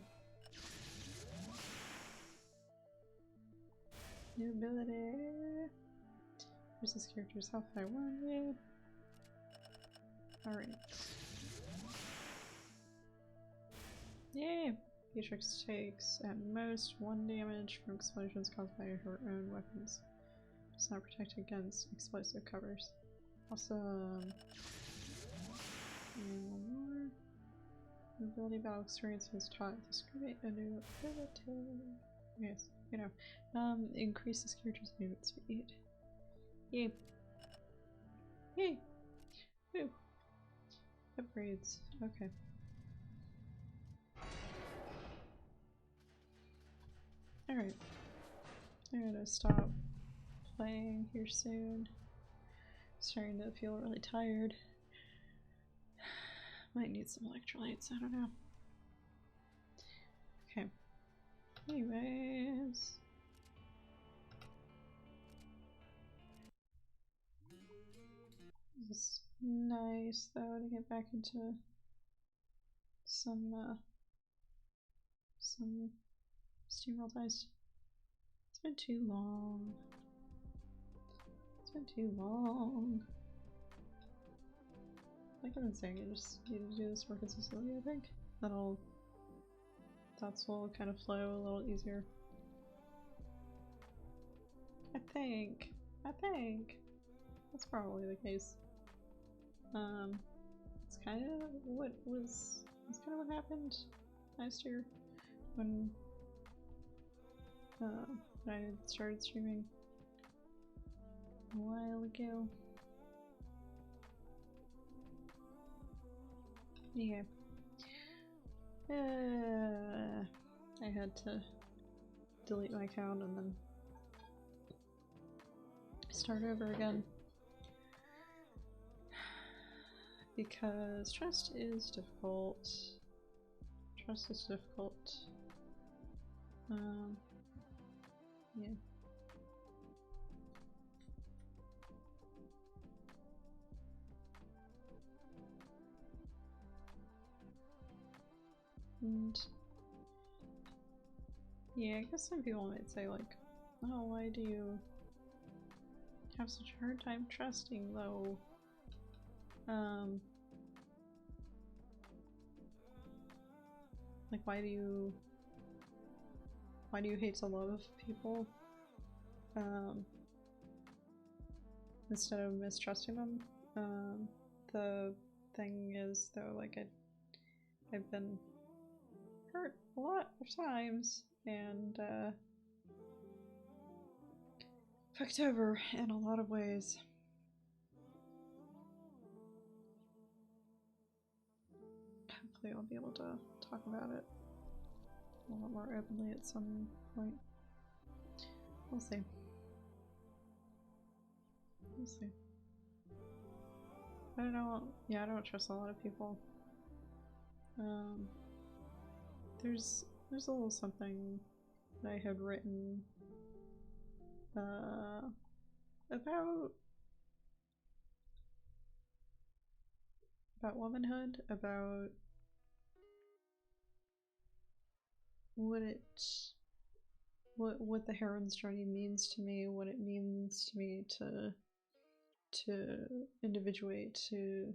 New ability. Versus characters health by 1, yeah. Alright. Yay! Beatrix takes at most 1 damage from explosions caused by her own weapons. Does not protect against explosive covers. Awesome. And one more. Ability battle experience has taught this create a new ability. Yes, you know. Increases character's movement speed. Yay. Yay! Woo! Upgrades. Okay. Alright. I'm gonna stop playing here soon. Starting to feel really tired. Might need some electrolytes, I don't know. Okay. Anyways. It's nice though to get back into some steamroll dice. It's been too long. It's been too long. Like I've been saying, I just need to do this more consistently, I think. Thoughts will kind of flow a little easier. I think that's probably the case. It's kind of what happened last year when I started streaming a while ago. Yeah. I had to delete my account and then start over again. Because trust is difficult. Yeah. And yeah, I guess some people might say like, oh, why do you have such a hard time trusting though? Like why do you hate to love people instead of mistrusting them? The thing is though, like I've been hurt a lot of times and fucked over in a lot of ways. Hopefully I'll be able to talk about it a lot more openly at some point. We'll see. We'll see. I don't know. Yeah, I don't trust a lot of people. There's a little something that I had written about womanhood, about what the heroine's journey means to me, what it means to me to individuate, to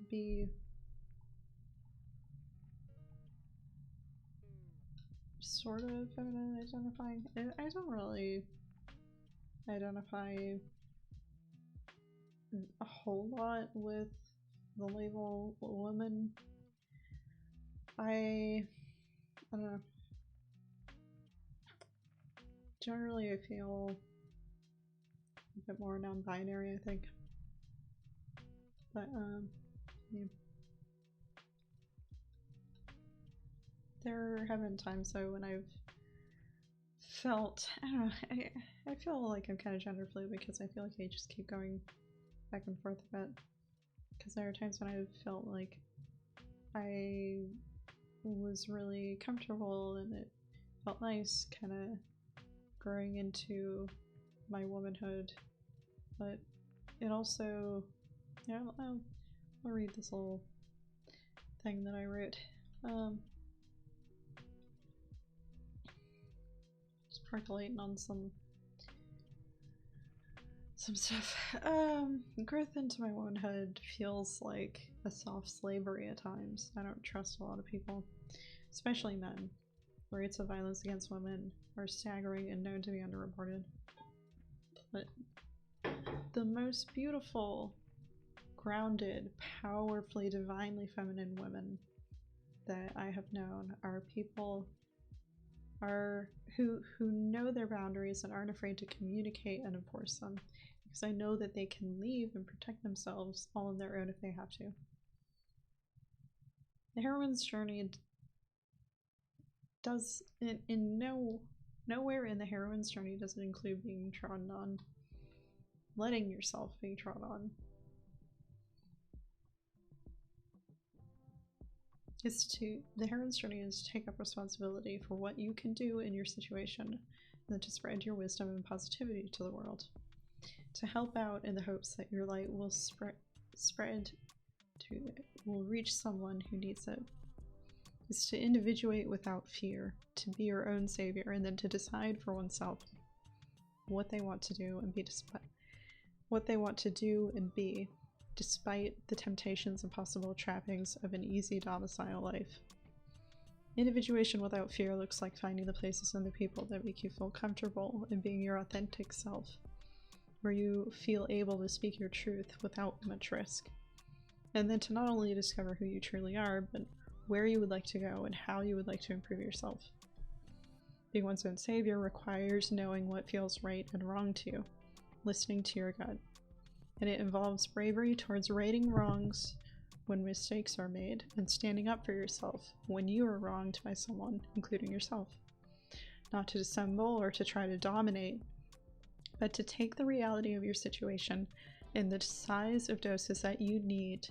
be sort of feminine identifying. I don't really identify a whole lot with the label woman. I don't know. Generally I feel a bit more non-binary, I think. But yeah. There have been times though when I've felt, I don't know, I feel like I'm kind of gender fluid because I feel like I just keep going back and forth a bit. Because there are times when I've felt like I was really comfortable and it felt nice kind of growing into my womanhood, but it also, yeah, I'll read this little thing that I wrote. percolating on some stuff. Growth into my womanhood feels like a soft slavery at times. I don't trust a lot of people, especially men. Rates of violence against women are staggering and known to be underreported. But the most beautiful, grounded, powerfully, divinely feminine women that I have known are people who know their boundaries and aren't afraid to communicate and enforce them, because I know that they can leave and protect themselves all on their own if they have to. The heroine's journey does nowhere in the heroine's journey does it include being trodden on, letting yourself be trod on. The heroine's journey is to take up responsibility for what you can do in your situation, and then to spread your wisdom and positivity to the world. To help out in the hopes that your light will will reach someone who needs it. It's to individuate without fear, to be your own savior, and then to decide for oneself what they want to do and be despite the temptations and possible trappings of an easy domicile life. Individuation without fear looks like finding the places and the people that make you feel comfortable and being your authentic self, where you feel able to speak your truth without much risk. And then to not only discover who you truly are, but where you would like to go and how you would like to improve yourself. Being one's own savior requires knowing what feels right and wrong to you, listening to your gut. And it involves bravery towards righting wrongs when mistakes are made, and standing up for yourself when you are wronged by someone, including yourself. Not to dissemble or to try to dominate, but to take the reality of your situation in the size of doses that you need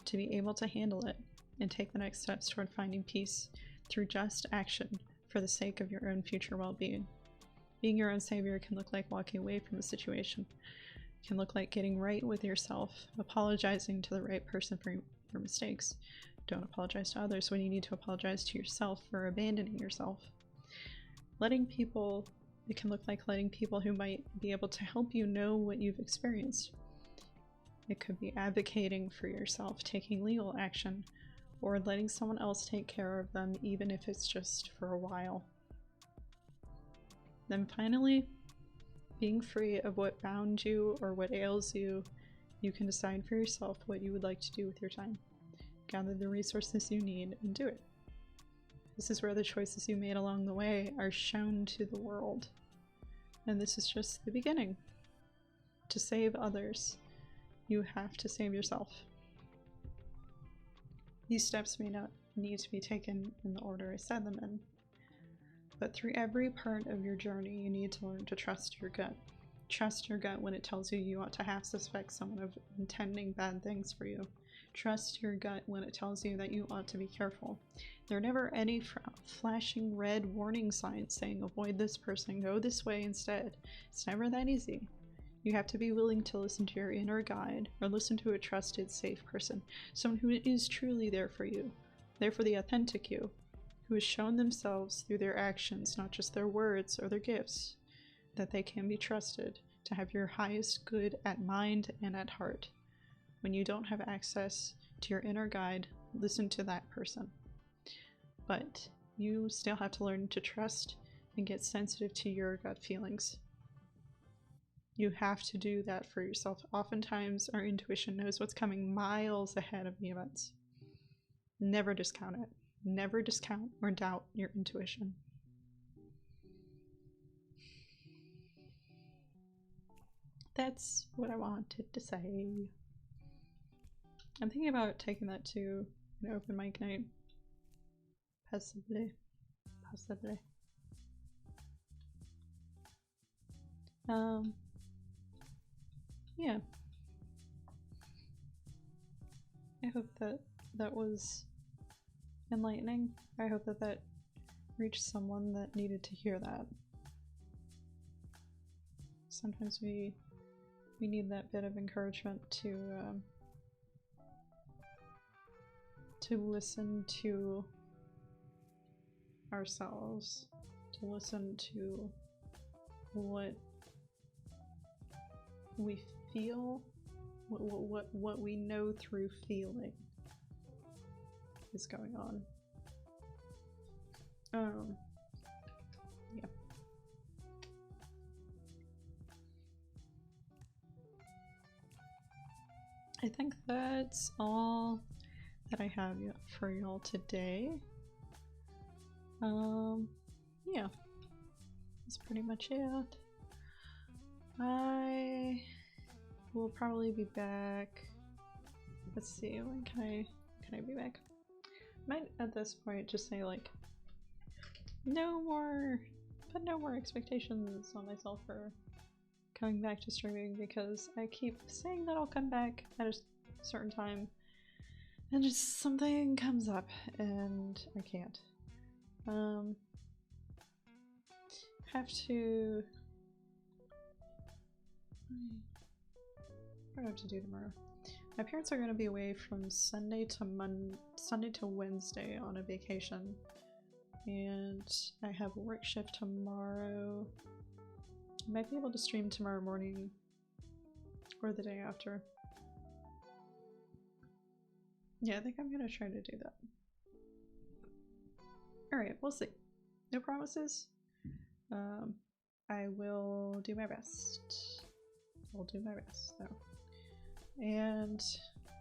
to be able to handle it, and take the next steps toward finding peace through just action for the sake of your own future well-being. Being your own savior can look like walking away from a situation. It can look like getting right with yourself, apologizing to the right person for your mistakes. Don't apologize to others when you need to apologize to yourself for abandoning yourself. It can look like letting people who might be able to help you know what you've experienced. It could be advocating for yourself, taking legal action, or letting someone else take care of them, even if it's just for a while. Then finally, being free of what bound you or what ails you, you can decide for yourself what you would like to do with your time. Gather the resources you need and do it. This is where the choices you made along the way are shown to the world. And this is just the beginning. To save others, you have to save yourself. These steps may not need to be taken in the order I said them in, but through every part of your journey, you need to learn to trust your gut. Trust your gut when it tells you you ought to half suspect someone of intending bad things for you. Trust your gut when it tells you that you ought to be careful. There are never any flashing red warning signs saying avoid this person, go this way instead. It's never that easy. You have to be willing to listen to your inner guide, or listen to a trusted, safe person, someone who is truly there for you, there for the authentic you, who has shown themselves through their actions, not just their words or their gifts, that they can be trusted to have your highest good at mind and at heart. When you don't have access to your inner guide, listen to that person. But you still have to learn to trust and get sensitive to your gut feelings. You have to do that for yourself. Oftentimes, our intuition knows what's coming miles ahead of the events. Never discount it. Never discount or doubt your intuition. That's what I wanted to say. I'm thinking about taking that to an open mic night. Possibly. Yeah. I hope that was enlightening. I hope that reached someone that needed to hear that. Sometimes we need that bit of encouragement to listen to ourselves, to listen to what we feel, what we know through feeling is going on. Yeah. I think that's all that I have for y'all today. Yeah. That's pretty much it. I will probably be back. Let's see, when can I be back? Might at this point just say like put no more expectations on myself for coming back to streaming, because I keep saying that I'll come back at a certain time and just something comes up and I can't. Have to what do I have to do tomorrow? My parents are going to be away from Sunday to Wednesday on a vacation, and I have a work shift tomorrow. I might be able to stream tomorrow morning or the day after. Yeah, I think I'm gonna try to do that. Alright, we'll see. No promises. I will do my best. I'll do my best, though. And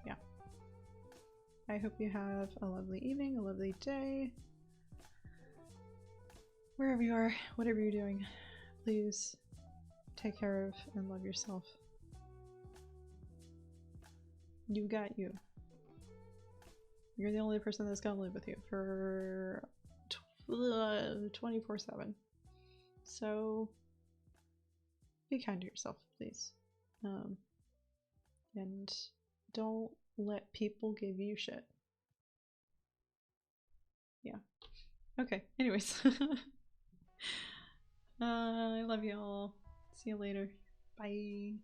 yeah. I hope you have a lovely evening, a lovely day. Wherever you are, whatever you're doing, please take care of and love yourself. You got you. You're the only person that's gonna live with you for 24/7. So be kind to yourself, please. And don't let people give you shit. Yeah. Okay, anyways. I love y'all. See you later. Bye.